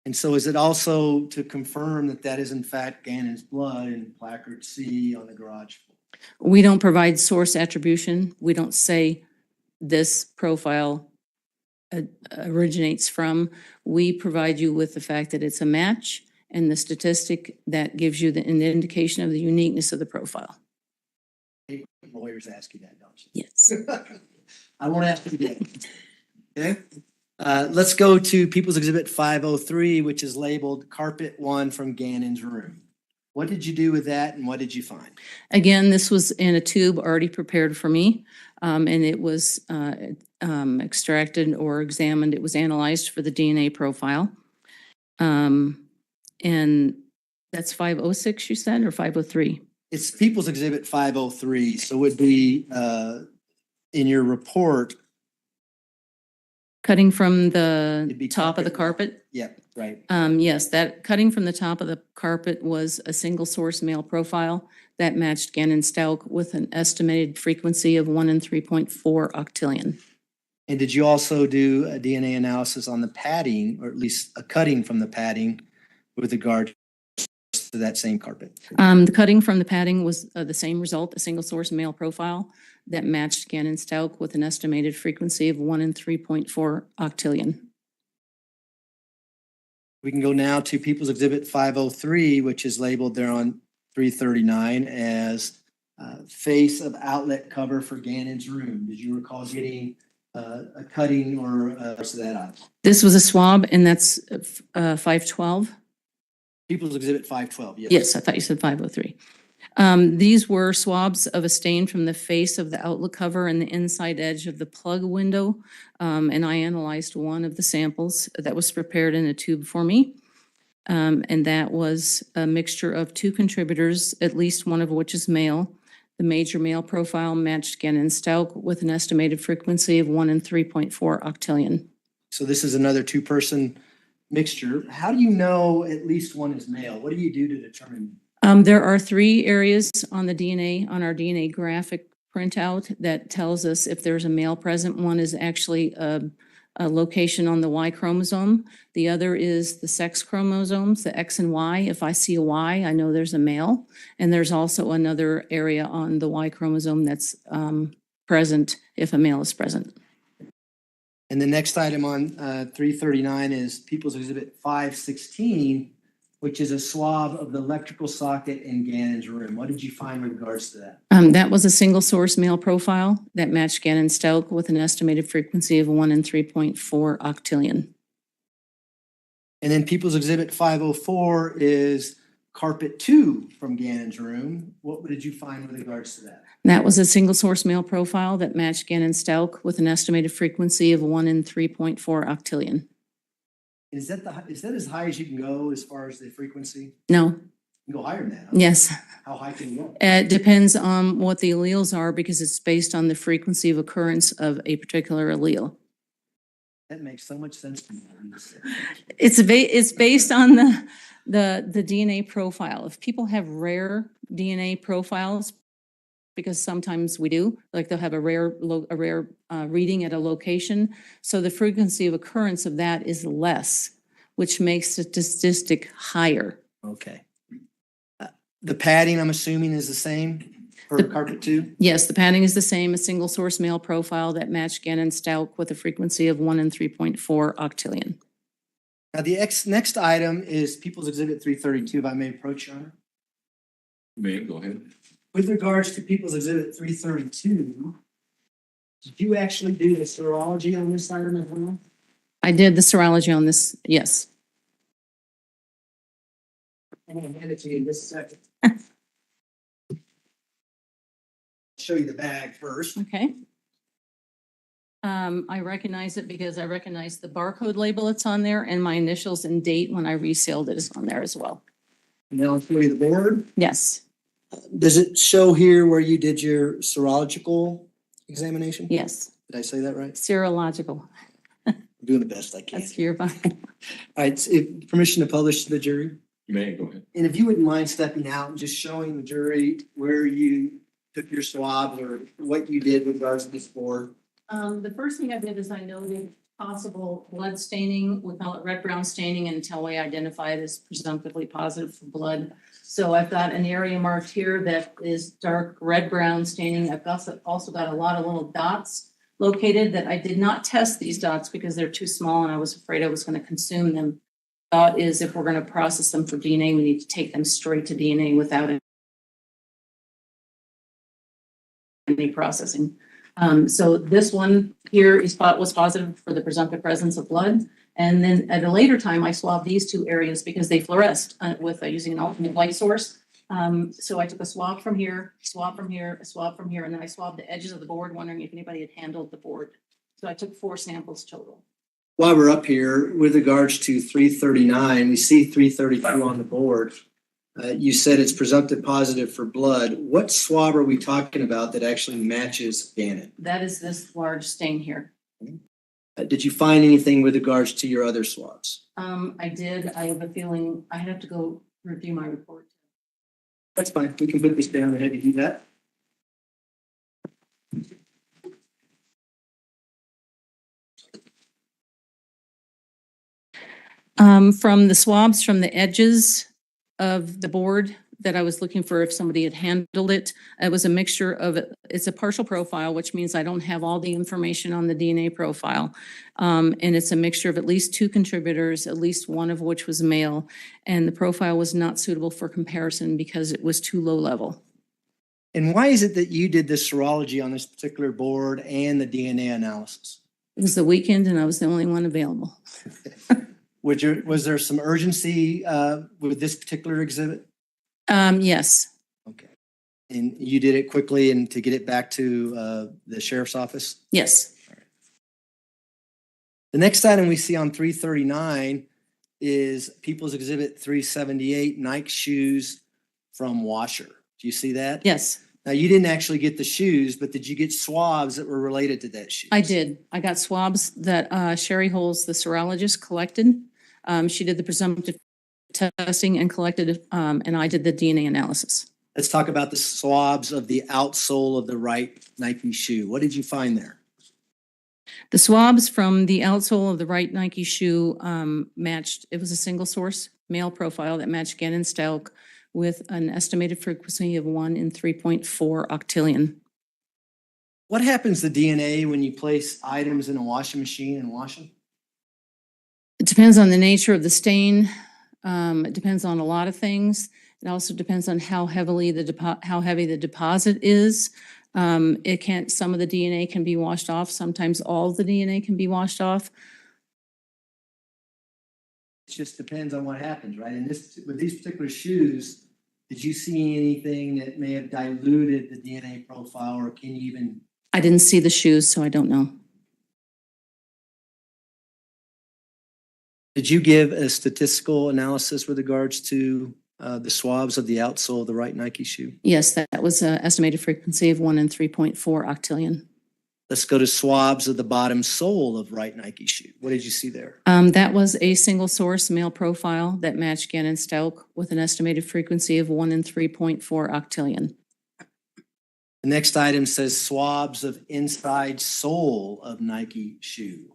C: And so is it also to confirm that that is in fact Gannon's blood in placard C on the garage floor?
G: We don't provide source attribution. We don't say this profile originates from. We provide you with the fact that it's a match and the statistic that gives you an indication of the uniqueness of the profile.
C: Lawyers ask you that, don't you?
G: Yes.
C: I won't ask you that. Okay. Let's go to People's Exhibit 503, which is labeled Carpet 1 from Gannon's room. What did you do with that and what did you find?
G: Again, this was in a tube already prepared for me, and it was extracted or examined. It was analyzed for the DNA profile. And that's 506, you said, or 503?
C: It's People's Exhibit 503, so it would be in your report.
G: Cutting from
C: It'd be
G: the top of the
C: carpet.
G: carpet?
C: Yep, right.
G: Yes, that cutting from the top of the carpet was a single source male profile that matched Gannon Stauch with an estimated frequency of 1 in 3.4 octillion.
C: And did you also do a DNA analysis on the padding, or at least a cutting from the padding with regard to that same carpet?
G: The cutting from the padding was the same result, a single source male profile that matched Gannon Stauch with an estimated frequency of 1 in 3.4 octillion.
C: We can go now to People's Exhibit 503, which is labeled there on 339 as face of outlet cover for Gannon's room. Did you recall getting a cutting or to that item?
G: This was a swab, and that's 512.
C: People's Exhibit 512, yes.
G: Yes, I thought you said 503. These were swabs of a stain from the face of the outlet cover and the inside edge of the plug window. And I analyzed one of the samples that was prepared in a tube for me. And that was a mixture of two contributors, at least one of which is male. The major male profile matched Gannon Stauch with an estimated frequency of 1 in 3.4 octillion.
C: So this is another two-person mixture. How do you know at least one is male? What do you do to determine?
G: There are 3 areas on the DNA, on our DNA graphic printout that tells us if there's a male present. One is actually a location on the Y chromosome. The other is the sex chromosomes, the X and Y. If I see a Y, I know there's a male. And there's also another area on the Y chromosome that's present if a male is present.
C: And the next item on 339 is People's Exhibit 516, which is a swab of the electrical socket in Gannon's room. What did you find with regards to that?
G: That was a single source male profile that matched Gannon Stauch with an estimated frequency of 1 in 3.4 octillion.
C: And then People's Exhibit 504 is carpet 2 from Gannon's room. What did you find with regards to that?
G: That was a single source male profile that matched Gannon Stauch with an estimated frequency of 1 in 3.4 octillion.
C: Is that as high as you can go as far as the frequency?
G: No,
C: You can go higher than that. Huh?
G: yes.
C: How high can you go?
G: It depends on what the alleles are because it's based on the frequency of occurrence of a particular allele.
C: That makes so much sense to me.
G: It's based on the DNA profile. If people have rare DNA profiles, because sometimes we do, like they'll have a rare reading at a location. So the frequency of occurrence of that is less, which makes the statistic higher.
C: Okay. The padding, I'm assuming, is the same for carpet 2?
G: Yes, the padding is the same, a single source male profile that matched Gannon Stauch with a frequency of 1 in 3.4 octillion.
C: Now, the next item is People's Exhibit 332, if I may approach, Your Honor.
A: You may, go ahead.
C: With regards to People's Exhibit 332, did you actually do the serology on this item as well?
G: I did the serology on this, yes.
C: I'm going to hand it to you in just a second. Show you the bag first.
G: Okay. I recognize it because I recognize the barcode label that's on there and my initials and date when I resealed it is on there as well.
C: Now I'll show you the board.
G: Yes,
C: Does it show here where you did your serological examination?
G: yes,
C: Did I say that right?
G: serological.
C: I'm doing the best I can.
G: That's your fine.
C: All right, permission to publish to the jury?
A: You may, go ahead.
C: And if you wouldn't mind stepping out and just showing the jury where you took your swabs or what you did with regards to this board.
G: The first thing I did is I noted possible blood staining. We call it red-brown staining until we identify it as presumptively positive for blood. So I've got an area marked here that is dark red-brown staining. I've also got a lot of little dots located that I did not test these dots because they're too small and I was afraid I was going to consume them. Thought is if we're going to process them for DNA, we need to take them straight to DNA without any processing. So this one here was positive for the presumptive presence of blood. And then at a later time, I swabbed these 2 areas because they fluoresced with using an alternate light source. So I took a swab from here, swab from here, a swab from here, and then I swabbed the edges of the board, wondering if anybody had handled the board. So I took 4 samples total.
C: While we're up here, with regards to 339, we see 332 on the board. You said it's presumptive positive for blood. What swab are we talking about that actually matches Gannon?
G: That is this large stain here.
C: Did you find anything with regards to your other swabs?
G: I did. I have a feeling I have to go review my report.
C: That's fine. We can put this down ahead to do that.
G: From the swabs from the edges of the board that I was looking for if somebody had handled it, it was a mixture of, it's a partial profile, which means I don't have all the information on the DNA profile. And it's a mixture of at least 2 contributors, at least one of which was male. And the profile was not suitable for comparison because it was too low level.
C: And why is it that you did the serology on this particular board and the DNA analysis?
G: It was the weekend and I was the only one available.
C: Was there some urgency with this particular exhibit?
G: Yes.
C: Okay. And you did it quickly and to get it back to the sheriff's office?
G: Yes.
C: The next item we see on 339 is People's Exhibit 378, Nike shoes from washer. Do you see that?
G: Yes,
C: Now, you didn't actually get the shoes, but did you get swabs that were related to that shoes?
G: I did. I got swabs that Sherrie Holes, the serologist, collected. She did the presumptive testing and collected, and I did the DNA analysis.
C: Let's talk about the swabs of the outsole of the right Nike shoe. What did you find there?
G: The swabs from the outsole of the right Nike shoe matched, it was a single source male profile that matched Gannon Stauch with an estimated frequency of 1 in 3.4 octillion.
C: What happens to DNA when you place items in a washing machine and wash them?
G: It depends on the nature of the stain. It depends on a lot of things. It also depends on how heavy the deposit is. Some of the DNA can be washed off. Sometimes all of the DNA can be washed off.
C: It just depends on what happens, right? And with these particular shoes, did you see anything that may have diluted the DNA profile, or can you even?
G: I didn't see the shoes, so I don't know.
C: Did you give a statistical analysis with regards to the swabs of the outsole of the right Nike shoe?
G: Yes, that was an estimated frequency of 1 in 3.4 octillion.
C: Let's go to swabs of the bottom sole of right Nike shoe. What did you see there?
G: That was a single source male profile that matched Gannon Stauch with an estimated frequency of 1 in 3.4 octillion.
C: The next item says swabs of inside sole of Nike shoe.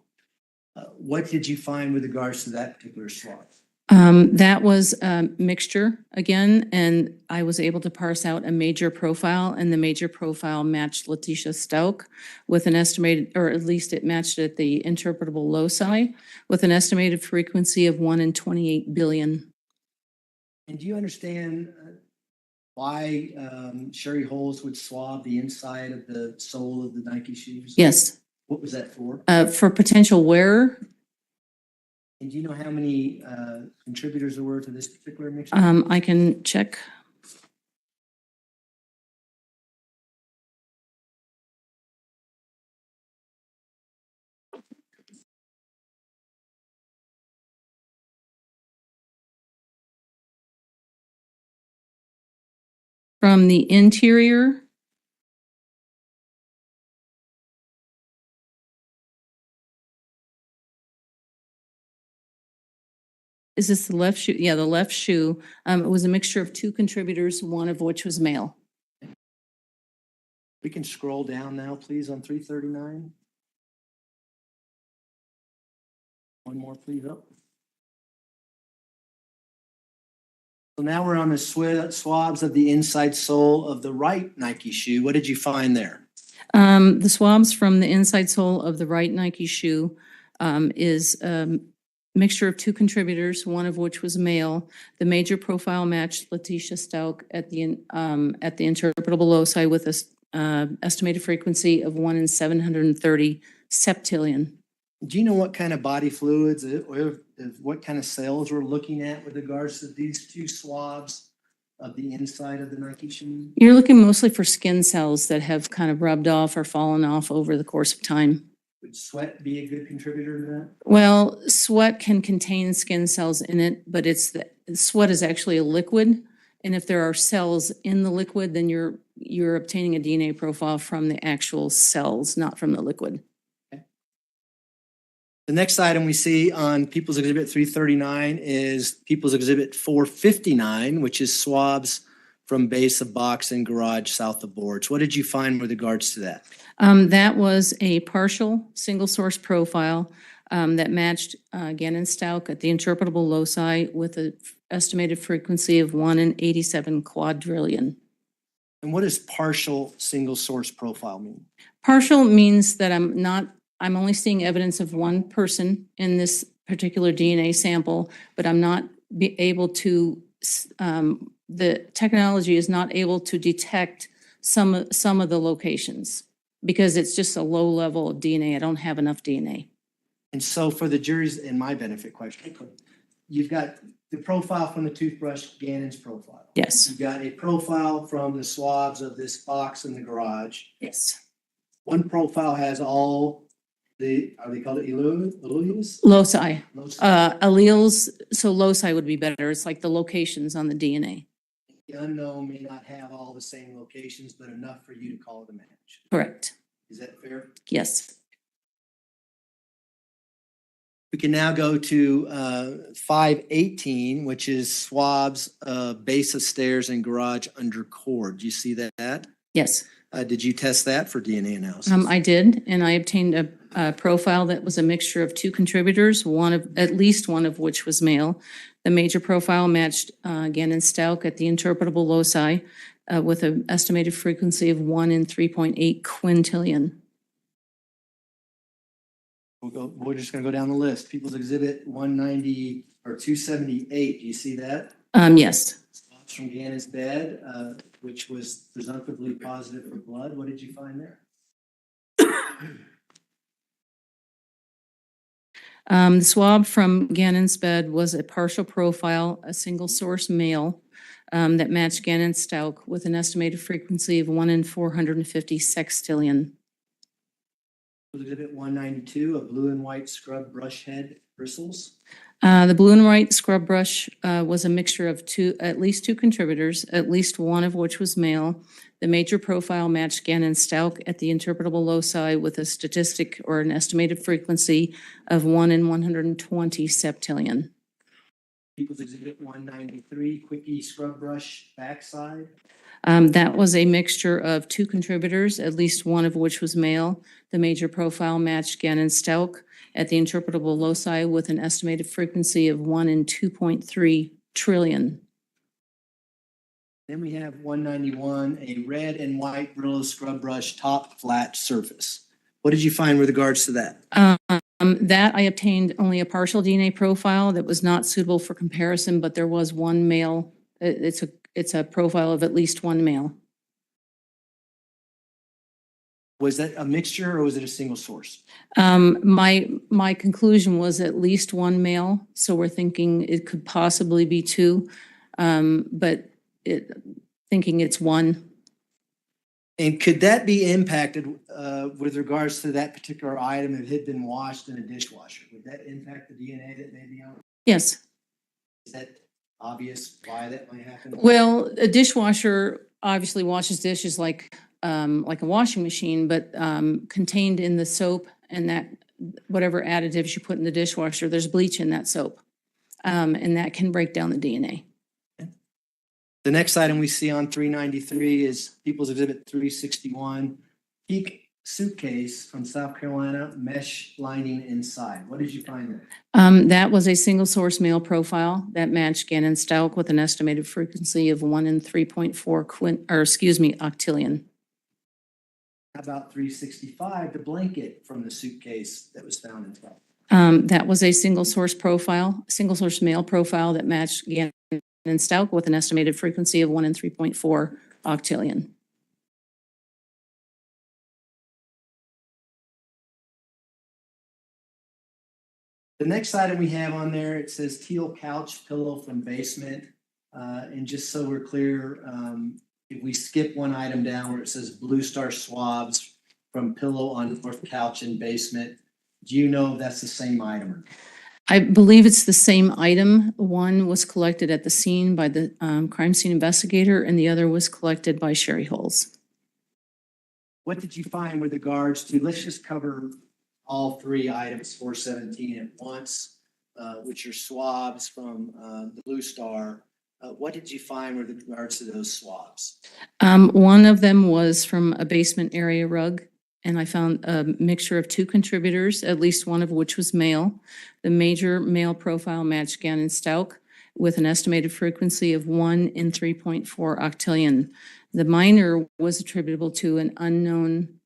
C: What did you find with regards to that particular swab?
G: That was a mixture again, and I was able to parse out a major profile, and the major profile matched Letecia Stauch with an estimated, or at least it matched at the interpretable loci with an estimated frequency of 1 in 28 billion.
C: And do you understand why Sherrie Holes would swab the inside of the sole of the Nike shoes?
G: Yes.
C: What was that for?
G: For potential wearer.
C: And do you know how many contributors there were to this particular mixture?
G: I can check. From the interior, is this the left shoe? Yeah, the left shoe. It was a mixture of 2 contributors, one of which was male.
C: We can scroll down now, please, on 339. One more, please, up. So now we're on the swabs of the inside sole of the right Nike shoe. What did you find there?
G: The swabs from the inside sole of the right Nike shoe is mixture of 2 contributors, one of which was male. The major profile matched Letecia Stauch at the interpretable loci with an estimated frequency of 1 in 730 septillion.
C: Do you know what kind of body fluids or what kind of cells we're looking at with regards to these 2 swabs of the inside of the Nike shoe?
G: You're looking mostly for skin cells that have kind of rubbed off or fallen off over the course of time.
C: Would sweat be a good contributor to that?
G: Well, sweat can contain skin cells in it, but sweat is actually a liquid. And if there are cells in the liquid, then you're obtaining a DNA profile from the actual cells, not from the liquid.
C: Okay. The next item we see on People's Exhibit 339 is People's Exhibit 459, which is swabs from base of box and garage south of boards. What did you find with regards to that?
G: That was a partial single source profile that matched Gannon Stauch at the interpretable loci with an estimated frequency of 1 in 87 quadrillion.
C: And what does partial single source profile mean?
G: Partial means that I'm only seeing evidence of one person in this particular DNA sample, but I'm not able to, the technology is not able to detect some of the locations because it's just a low level of DNA. I don't have enough DNA.
C: And so for the jury's, in my benefit question, you've got the profile from the toothbrush, Gannon's profile.
G: Yes.
C: You've got a profile from the swabs of this box in the garage.
G: Yes.
C: One profile has all the, are they called alleles?
G: Loci.
C: Loci.
G: Alleles, so loci would be better. It's like the locations on the DNA.
C: The unknown may not have all the same locations, but enough for you to call it a match.
G: Correct.
C: Is that fair?
G: Yes.
C: We can now go to 518, which is swabs, base of stairs and garage under cord. Do you see that?
G: Yes.
C: Did you test that for DNA analysis?
G: I did, and I obtained a profile that was a mixture of 2 contributors, at least one of which was male. The major profile matched Gannon Stauch at the interpretable loci with an estimated frequency of 1 in 3.8 quintillion.
C: We're just gonna go down the list. People's Exhibit 190 or 278, do you see that?
G: Yes.
C: Swabs from Gannon's bed, which was presumptively positive for blood. What did you find there?
G: The swab from Gannon's bed was a partial profile, a single source male that matched Gannon Stauch with an estimated frequency of 1 in 450 sextillion.
C: Exhibit 192, a blue and white scrub brush head bristles.
G: The blue and white scrub brush was a mixture of at least two contributors, at least one of which was male. The major profile matched Gannon Stauch at the interpretable loci with a statistic or an estimated frequency of 1 in 120 septillion.
C: People's Exhibit 193, quickie scrub brush backside.
G: That was a mixture of two contributors, at least one of which was male. The major profile matched Gannon Stauch at the interpretable loci with an estimated frequency of 1 in 2.3 trillion.
C: Then we have 191, a red and white Brillo scrub brush top flat surface. What did you find with regards to that?
G: That I obtained only a partial DNA profile that was not suitable for comparison, but there was one male. It's a profile of at least one male.
C: Was that a mixture or was it a single source?
G: My conclusion was at least one male, so we're thinking it could possibly be two, but thinking it's one.
C: And could that be impacted with regards to that particular item if it had been washed in a dishwasher? Would that impact the DNA that may be on it?
G: Yes.
C: Is that obvious why that might happen?
G: Well, a dishwasher obviously washes dishes like a washing machine, but contained in the soap and that whatever additives you put in the dishwasher, there's bleach in that soap, and that can break down the DNA.
C: The next item we see on 393 is People's Exhibit 361, Peak suitcase from South Carolina, mesh lining inside. What did you find there?
G: That was a single source male profile that matched Gannon Stauch with an estimated frequency of 1 in 3.4 octillion.
C: How about 365, the blanket from the suitcase that was found inside?
G: That was a single source male profile that matched Gannon Stauch with an estimated frequency of 1 in 3.4 octillion.
C: The next item we have on there, it says teal couch pillow from basement. And just so we're clear, if we skip one item down where it says Blue Star swabs from pillow on north couch in basement, do you know if that's the same item?
G: I believe it's the same item. One was collected at the scene by the crime scene investigator, and the other was collected by Sherrie Holes.
C: What did you find with regards to, let's just cover all three items, 417 at once, which are swabs from the Blue Star. What did you find with regards to those swabs?
G: One of them was from a basement area rug, and I found a mixture of two contributors, at least one of which was male. The major male profile matched Gannon Stauch with an estimated frequency of 1 in 3.4 octillion. The minor was attributable to an unknown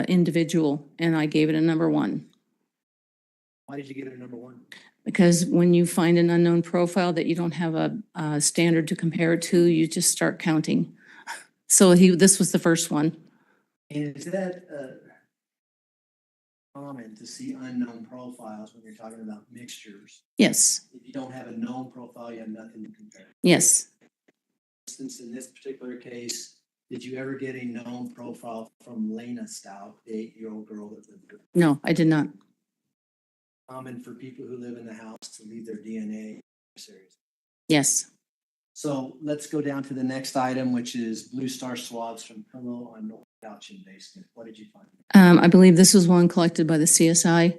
G: individual, and I gave it a number 1.
C: Why did you give it a number 1?
G: Because when you find an unknown profile that you don't have a standard to compare it to, you just start counting. So this was the first one.
C: And is that common to see unknown profiles when you're talking about mixtures?
G: Yes.
C: If you don't have a known profile, you have nothing to compare.
G: Yes.
C: For instance, in this particular case, did you ever get a known profile from Letecia Stauch, the 8-year-old girl that lived there?
G: No, I did not.
C: Common for people who live in the house to leave their DNA series.
G: Yes.
C: So let's go down to the next item, which is Blue Star swabs from pillow on north couch in basement. What did you find?
G: I believe this was one collected by the CSI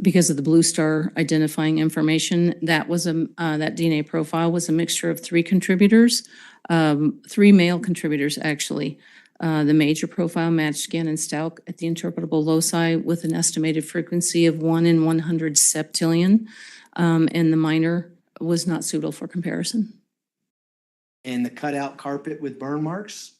G: because of the Blue Star identifying information. That was that DNA profile was a mixture of 3 contributors, 3 male contributors actually. The major profile matched Gannon Stauch at the interpretable loci with an estimated frequency of 1 in 100 septillion, and the minor was not suitable for comparison.
C: And the cutout carpet with burn marks?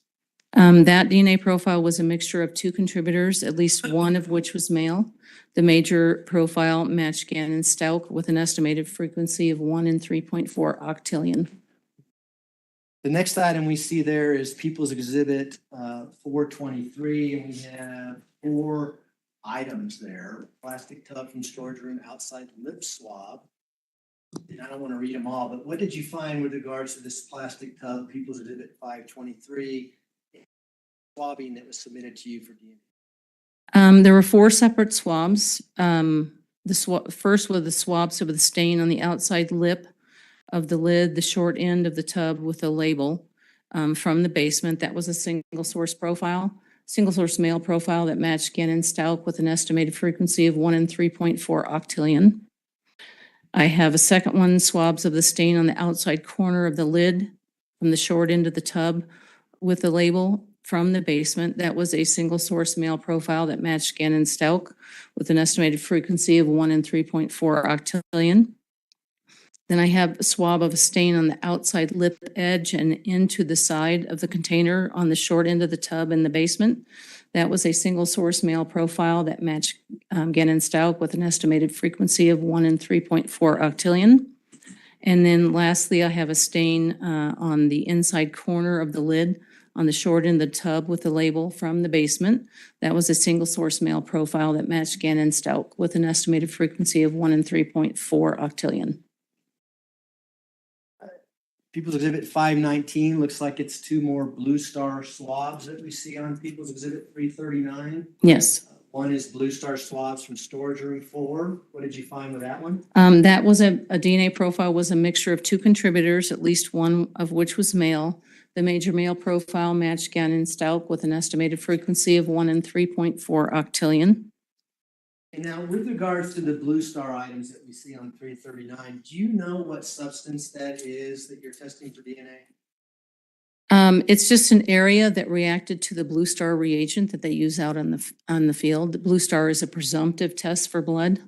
G: That DNA profile was a mixture of 2 contributors, at least one of which was male. The major profile matched Gannon Stauch with an estimated frequency of 1 in 3.4 octillion.
C: The next item we see there is People's Exhibit 423, and we have 4 items there. Plastic tub from storage room, outside lip swab. And I don't want to read them all, but what did you find with regards to this plastic tub, People's Exhibit 523, swabbing that was submitted to you for DNA?
G: There were 4 separate swabs. First was the swabs with the stain on the outside lip of the lid, the short end of the tub with a label from the basement. That was a single source male profile that matched Gannon Stauch with an estimated frequency of 1 in 3.4 octillion. I have a second one, swabs of the stain on the outside corner of the lid from the short end of the tub with a label from the basement. That was a single source male profile that matched Gannon Stauch with an estimated frequency of 1 in 3.4 octillion. Then I have a swab of a stain on the outside lip edge and into the side of the container on the short end of the tub in the basement. That was a single source male profile that matched Gannon Stauch with an estimated frequency of 1 in 3.4 octillion. And then lastly, I have a stain on the inside corner of the lid on the short end of the tub with a label from the basement. That was a single source male profile that matched Gannon Stauch with an estimated frequency of 1 in 3.4 octillion.
C: People's Exhibit 519 looks like it's 2 more Blue Star swabs that we see on People's Exhibit 339.
G: Yes.
C: One is Blue Star swabs from storage room 4. What did you find with that one?
G: That was a DNA profile was a mixture of 2 contributors, at least one of which was male. The major male profile matched Gannon Stauch with an estimated frequency of 1 in 3.4 octillion.
C: And now with regards to the Blue Star items that we see on 339, do you know what substance that is that you're testing for DNA?
G: It's just an area that reacted to the Blue Star reagent that they use out on the field. The Blue Star is a presumptive test for blood.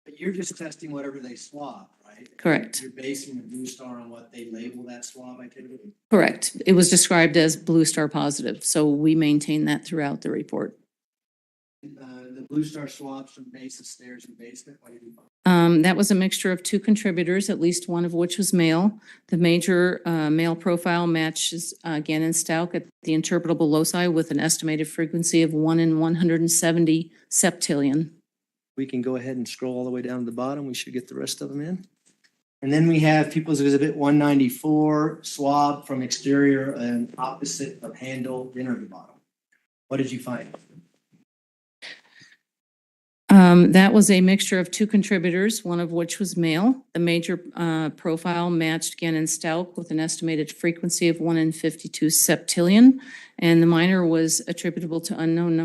C: But you're just testing whatever they swab, right?
G: Correct.
C: You're basing the Blue Star on what they label that swab activity?
G: Correct. It was described as Blue Star positive, so we maintain that throughout the report.
C: The Blue Star swabs from base of stairs and basement, what did you find?
G: That was a mixture of 2 contributors, at least one of which was male. The major male profile matches Gannon Stauch at the interpretable loci with an estimated frequency of 1 in 170 septillion.
C: We can go ahead and scroll all the way down to the bottom. We should get the rest of them in. And then we have People's Exhibit 194, swab from exterior and opposite of handle, inner to bottom. What did you find?
G: That was a mixture of 2 contributors, one of which was male. The major profile matched Gannon Stauch with an estimated frequency of 1 in 52 septillion, and the minor was attributable to unknown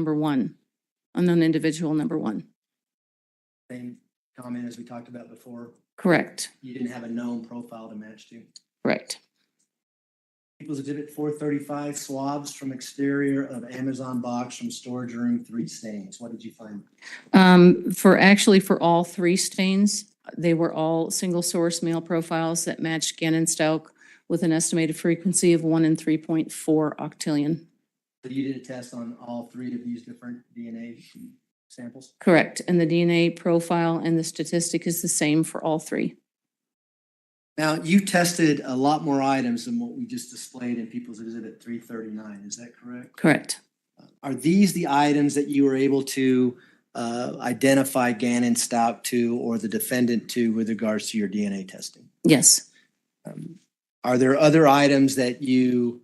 G: individual number 1.
C: Same comment as we talked about before.
G: Correct.
C: You didn't have a known profile to match to.
G: Correct.
C: People's Exhibit 435, swabs from exterior of Amazon box from storage room, 3 stains. What did you find?
G: For all 3 stains, they were all single source male profiles that matched Gannon Stauch with an estimated frequency of 1 in 3.4 octillion.
C: So you did a test on all 3 of these different DNA samples?
G: Correct. And the DNA profile and the statistic is the same for all 3.
C: Now, you tested a lot more items than what we just displayed in People's Exhibit 339. Is that correct?
G: Correct.
C: Are these the items that you were able to identify Gannon Stauch to or the defendant to with regards to your DNA testing?
G: Yes.
C: Are there other items that you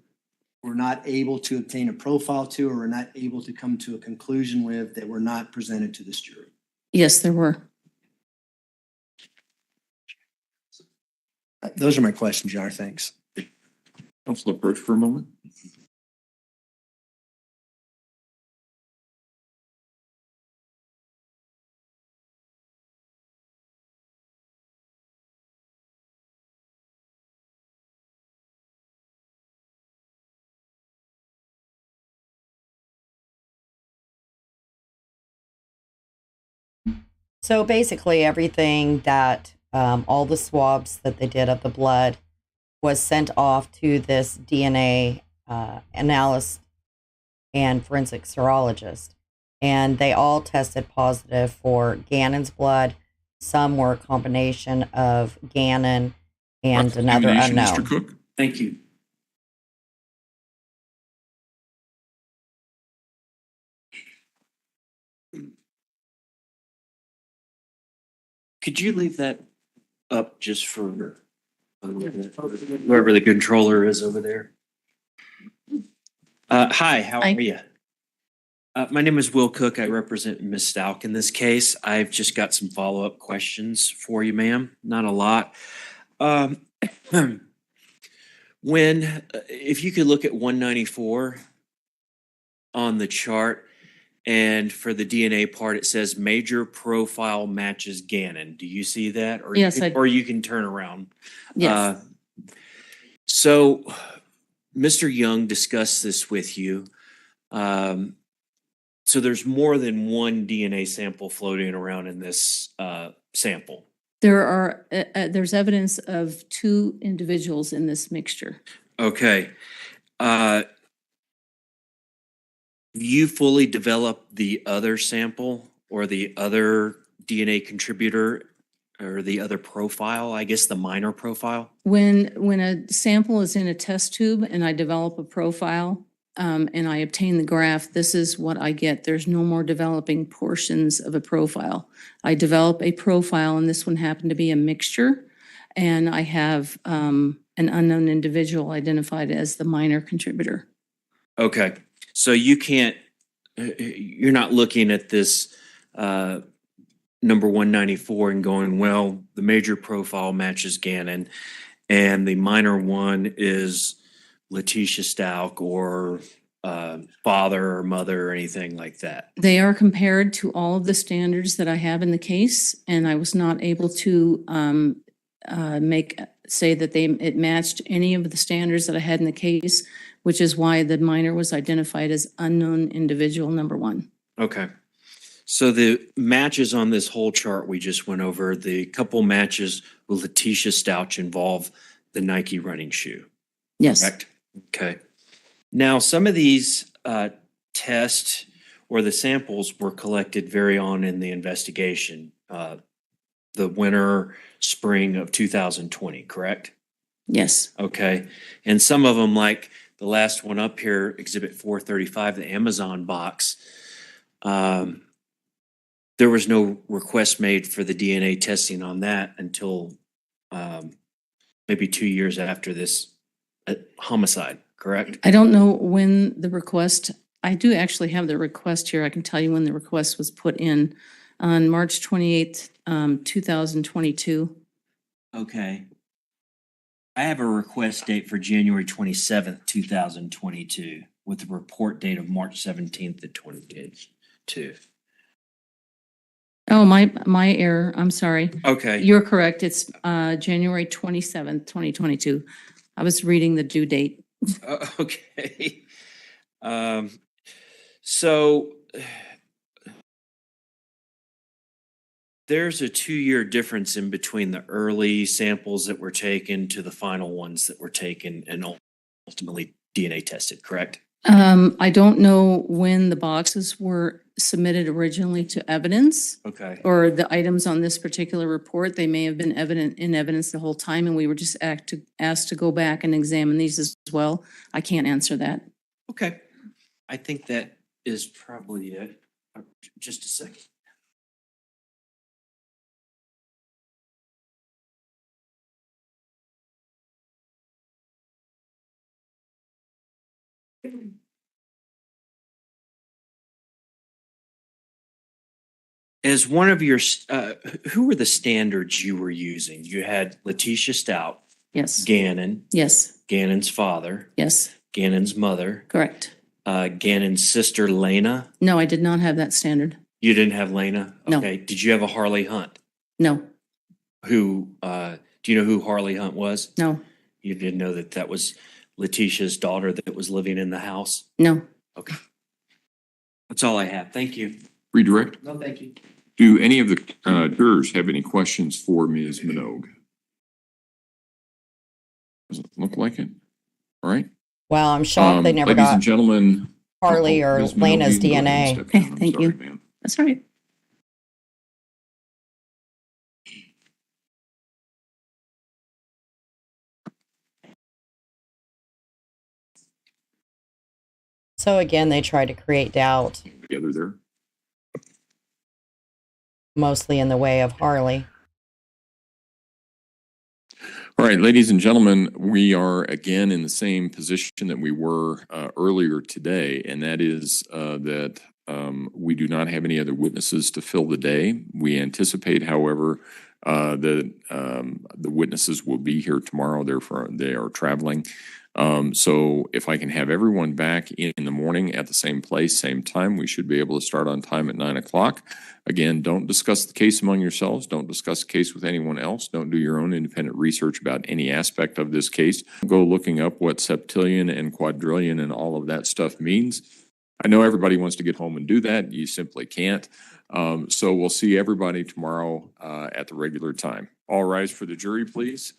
C: were not able to obtain a profile to or were not able to come to a conclusion with that were not presented to this jury?
G: Yes, there were.
C: Those are my questions, Your Honor. Thanks.
A: Council approach for a moment.
E: So basically everything that, all the swabs that they did of the blood was sent off to this DNA analyst and forensic serologist, and they all tested positive for Gannon's blood. Some were a combination of Gannon and another
A: Recommendation,
E: unknown.
A: Mr. Cook?
B: Thank you. Could you leave that up just for whoever the controller is over there? Hi, how
G: Hi.
B: are you? My name is Will Cook. I represent Ms. Stauch in this case. I've just got some follow-up questions for you, ma'am. Not a lot. If you could look at 194 on the chart, and for the DNA part, it says major profile matches Gannon. Do you see that? Or
G: Yes,
B: or you can turn around.
G: Yes.
B: So Mr. Young discussed this with you. So there's more than one DNA sample floating around in this sample.
G: There's evidence of 2 individuals in this mixture.
B: Okay. You fully developed the other sample or the other DNA contributor or the other profile, I guess the minor profile?
G: When a sample is in a test tube and I develop a profile, and I obtain the graph, this is what I get. There's no more developing portions of a profile. I develop a profile, and this one happened to be a mixture, and I have an unknown individual identified as the minor contributor.
B: Okay. So you're not looking at this number 194 and going, well, the major profile matches Gannon and the minor one is Letecia Stauch or father or mother or anything like that.
G: They are compared to all of the standards that I have in the case, and I was not able to say that it matched any of the standards that I had in the case, which is why the minor was identified as unknown individual number 1.
B: Okay. So the matches on this whole chart we just went over, the couple matches with Letecia Stauch involve the Nike running shoe.
G: Yes.
B: Correct? Okay. Now, some of these tests or the samples were collected very on in the investigation, the winter, spring of 2020, correct?
G: Yes.
B: Okay. And some of them, like the last one up here, Exhibit 435, the Amazon box, there was no request made for the DNA testing on that until maybe 2 years after this homicide, correct?
G: I don't know when the request, I do actually have the request here. I can tell you when the request was put in on March 28th, 2022.
B: Okay. I have a request date for January 27th, 2022, with a report date of March 17th of 2022.
G: Oh, my error. I'm sorry.
B: Okay.
G: You're correct. It's January 27th, 2022. I was reading the due date.
B: Okay. So there's a 2-year difference in between the early samples that were taken to the final ones that were taken and ultimately DNA tested, correct?
G: I don't know when the boxes were submitted originally to evidence
B: Okay.
G: or the items on this particular report. They may have been in evidence the whole time, and we were just asked to go back and examine these as well. I can't answer that.
B: Okay. I think that is probably it. Just a second. As one of your, who were the standards you were using? You had Letecia Stauch,
G: Yes.
B: Gannon,
G: Yes.
B: Gannon's father,
G: Yes.
B: Gannon's mother,
G: Correct.
B: Gannon's sister, Lena.
G: No, I did not have that standard.
B: You didn't have Lena?
G: No.
B: Okay. Did you have a Harley Hunt?
G: No.
B: Who, do you know who Harley Hunt was?
G: No.
B: You didn't know that that was Leticia's daughter that was living in the house?
G: No.
B: Okay. That's all I have. Thank you.
A: Redirect.
C: No, thank you.
A: Do any of the jurors have any questions for Ms. Minogue? Doesn't look like it. All right.
E: Well, I'm shocked they never
A: Ladies and
E: got
A: gentlemen.
E: Harley or
A: Ms. Minogue,
E: Lena's
A: you can go ahead and
E: DNA.
A: step
G: Okay,
A: down. I'm
G: thank
A: sorry,
G: you.
A: ma'am.
G: That's all right.
E: So again, they tried to create doubt,
A: Together there.
E: mostly in the way of Harley.
A: All right, ladies and gentlemen, we are again in the same position that we were earlier today, and that is that we do not have any other witnesses to fill the day. We anticipate, however, that the witnesses will be here tomorrow. Therefore, they are traveling. So if I can have everyone back in the morning at the same place, same time, we should be able to start on time at 9 o'clock. Again, don't discuss the case among yourselves. Don't discuss the case with anyone else. Don't do your own independent research about any aspect of this case. Go looking up what septillion and quadrillion and all of that stuff means. I know everybody wants to get home and do that. You simply can't. So we'll see everybody tomorrow at the regular time. All rise for the jury, please.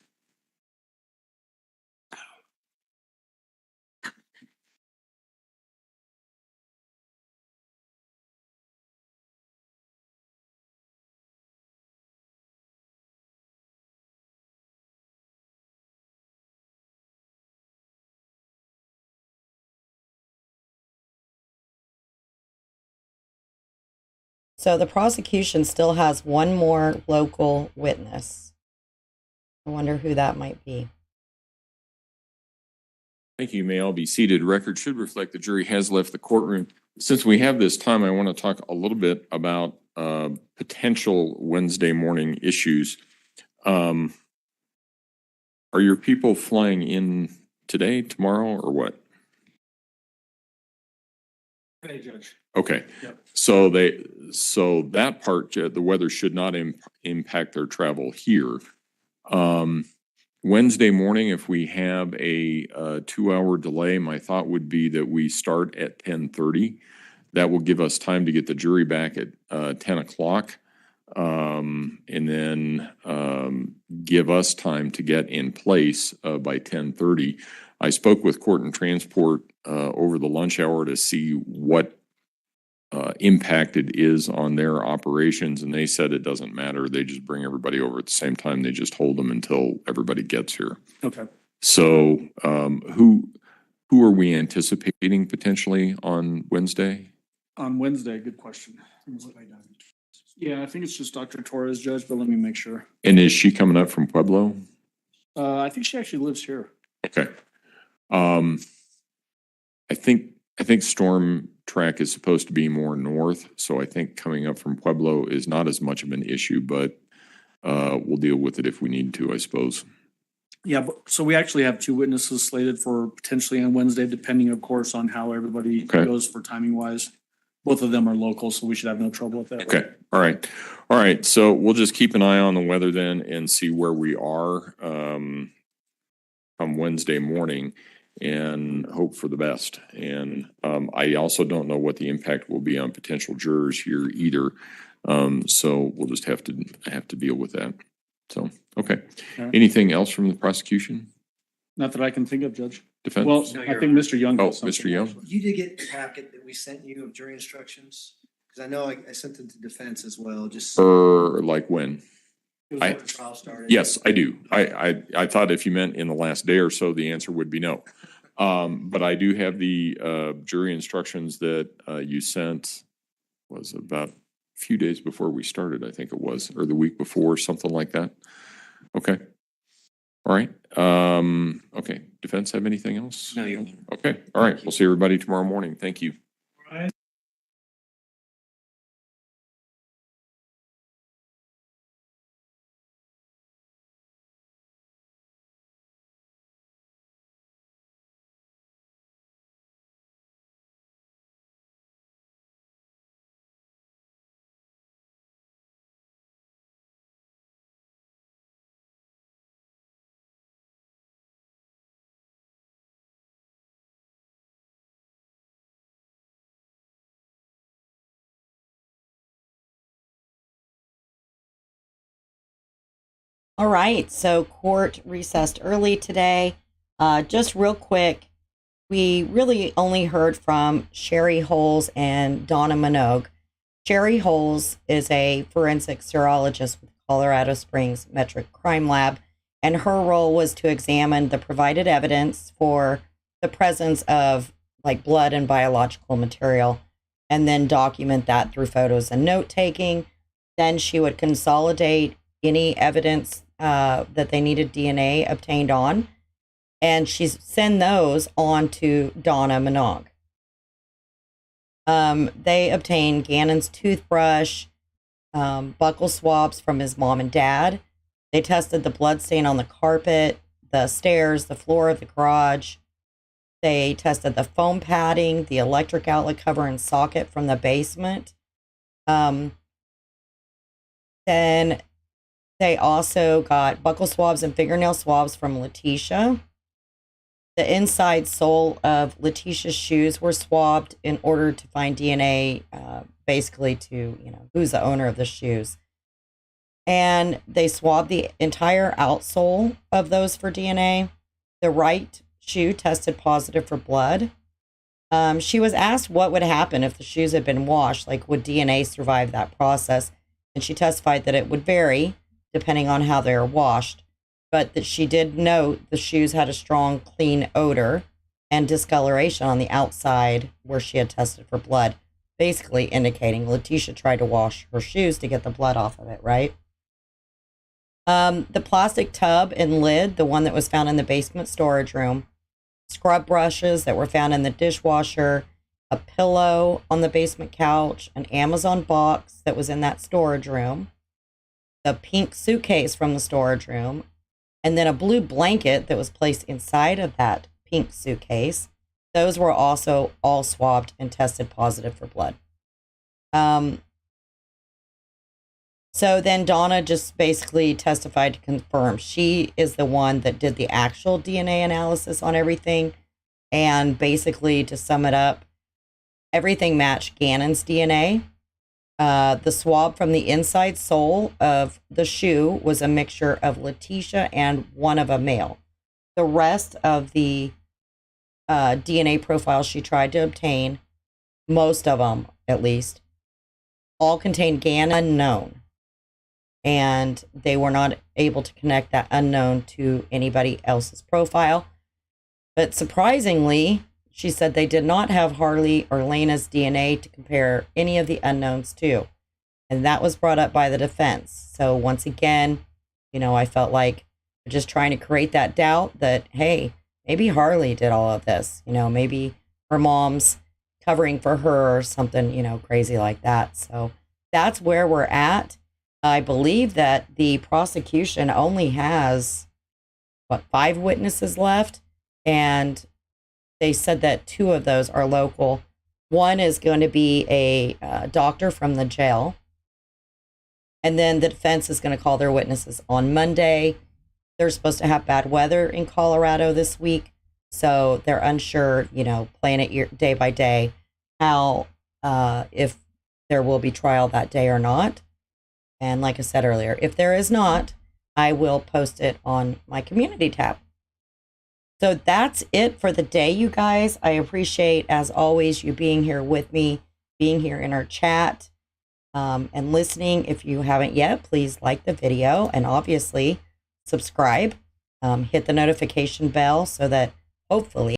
E: So the prosecution still has one more local witness. I wonder who that might be.
A: Thank you. You may all be seated. Record should reflect the jury has left the courtroom. Since we have this time, I want to talk a little bit about potential Wednesday morning issues. Are your people flying in today, tomorrow, or what?
H: Hey, Judge.
A: Okay.
H: Yep.
A: So that part, the weather should not impact their travel here. Wednesday morning, if we have a 2-hour delay, my thought would be that we start at 10:30. That will give us time to get the jury back at 10 o'clock. And then give us time to get in place by 10:30. I spoke with Court and Transport over the lunch hour to see what impact it is on their operations, and they said it doesn't matter. They just bring everybody over at the same time. They just hold them until everybody gets here.
H: Okay.
A: So who are we anticipating potentially on Wednesday?
H: On Wednesday, good question. Yeah, I think it's just Dr. Torres, Judge, but let me make sure.
A: And is she coming up from Pueblo?
H: I think she actually lives here.
A: Okay. I think Storm Track is supposed to be more north, so I think coming up from Pueblo is not as much of an issue, but we'll deal with it if we need to, I suppose.
H: Yeah, so we actually have 2 witnesses slated for potentially on Wednesday, depending, of course, on how everybody
A: Okay.
H: goes for timing wise. Both of them are local, so we should have no trouble with that.
A: Okay, all right. So we'll just keep an eye on the weather then and see where we are come Wednesday morning and hope for the best. And I also don't know what the impact will be on potential jurors here either. So we'll just have to deal with that. So, okay.
H: Okay.
A: Anything else from the prosecution?
H: Not that I can think of, Judge.
A: Defense?
H: Well, I think Mr. Young.
A: Oh,
H: has something,
A: Mr. Young?
H: actually.
C: You did get the packet that we sent you of jury instructions? Because I know I sent it to defense as well, just.
A: Or like when?
C: It was
A: I-
C: when the trial started.
A: Yes, I do. I thought if you meant in the last day or so, the answer would be no. But I do have the jury instructions that you sent, was about a few days before we started, I think it was, or the week before, something like that. Okay. All right. Okay. Defense have anything else?
B: No, you.
A: Okay. All right. We'll see everybody tomorrow morning. Thank you.
E: All right, so court recessed early today. Just real quick, we really only heard from Sherrie Holes and Donna Minogue. Sherrie Holes is a forensic serologist with Colorado Springs Metro Crime Lab, and her role was to examine the provided evidence for the presence of like blood and biological material, and then document that through photos and note taking. Then she would consolidate any evidence that they needed DNA obtained on, and she send those on to Donna Minogue. They obtained Gannon's toothbrush, buccal swabs from his mom and dad. They tested the blood stain on the carpet, the stairs, the floor of the garage. They tested the foam padding, the electric outlet cover and socket from the basement. Then they also got buccal swabs and fingernail swabs from Letecia. The inside sole of Letecia's shoes were swabbed in order to find DNA, basically to, who's the owner of the shoes. And they swabbed the entire outsole of those for DNA. The right shoe tested positive for blood. She was asked what would happen if the shoes had been washed, like would DNA survive that process? And she testified that it would vary depending on how they are washed, but that she did note the shoes had a strong, clean odor and discoloration on the outside where she had tested for blood, basically indicating Letecia tried to wash her shoes to get the blood off of it, right? The plastic tub and lid, the one that was found in the basement storage room, scrub brushes that were found in the dishwasher, a pillow on the basement couch, an Amazon box that was in that storage room, the pink suitcase from the storage room, and then a blue blanket that was placed inside of that pink suitcase. Those were also all swabbed and tested positive for blood. So then Donna just basically testified to confirm she is the one that did the actual DNA analysis on everything. And basically, to sum it up, everything matched Gannon's DNA. The swab from the inside sole of the shoe was a mixture of Letecia and one of a male. The rest of the DNA profiles she tried to obtain, most of them at least, all contained Gannon unknown. And they were not able to connect that unknown to anybody else's profile. But surprisingly, she said they did not have Harley or Lena's DNA to compare any of the unknowns to. And that was brought up by the defense. So once again, I felt like they're just trying to create that doubt that, hey, maybe Harley did all of this. Maybe her mom's covering for her or something, crazy like that. So that's where we're at. I believe that the prosecution only has, 5 witnesses left, and they said that 2 of those are local. One is going to be a doctor from the jail, and then the defense is going to call their witnesses on Monday. They're supposed to have bad weather in Colorado this week, so they're unsure, playing it day by day, how, if there will be trial that day or not. And like I said earlier, if there is not, I will post it on my community tab. So that's it for the day, you guys. I appreciate, as always, you being here with me, being here in our chat, and listening. If you haven't yet, please like the video and obviously subscribe. Hit the notification bell so that hopefully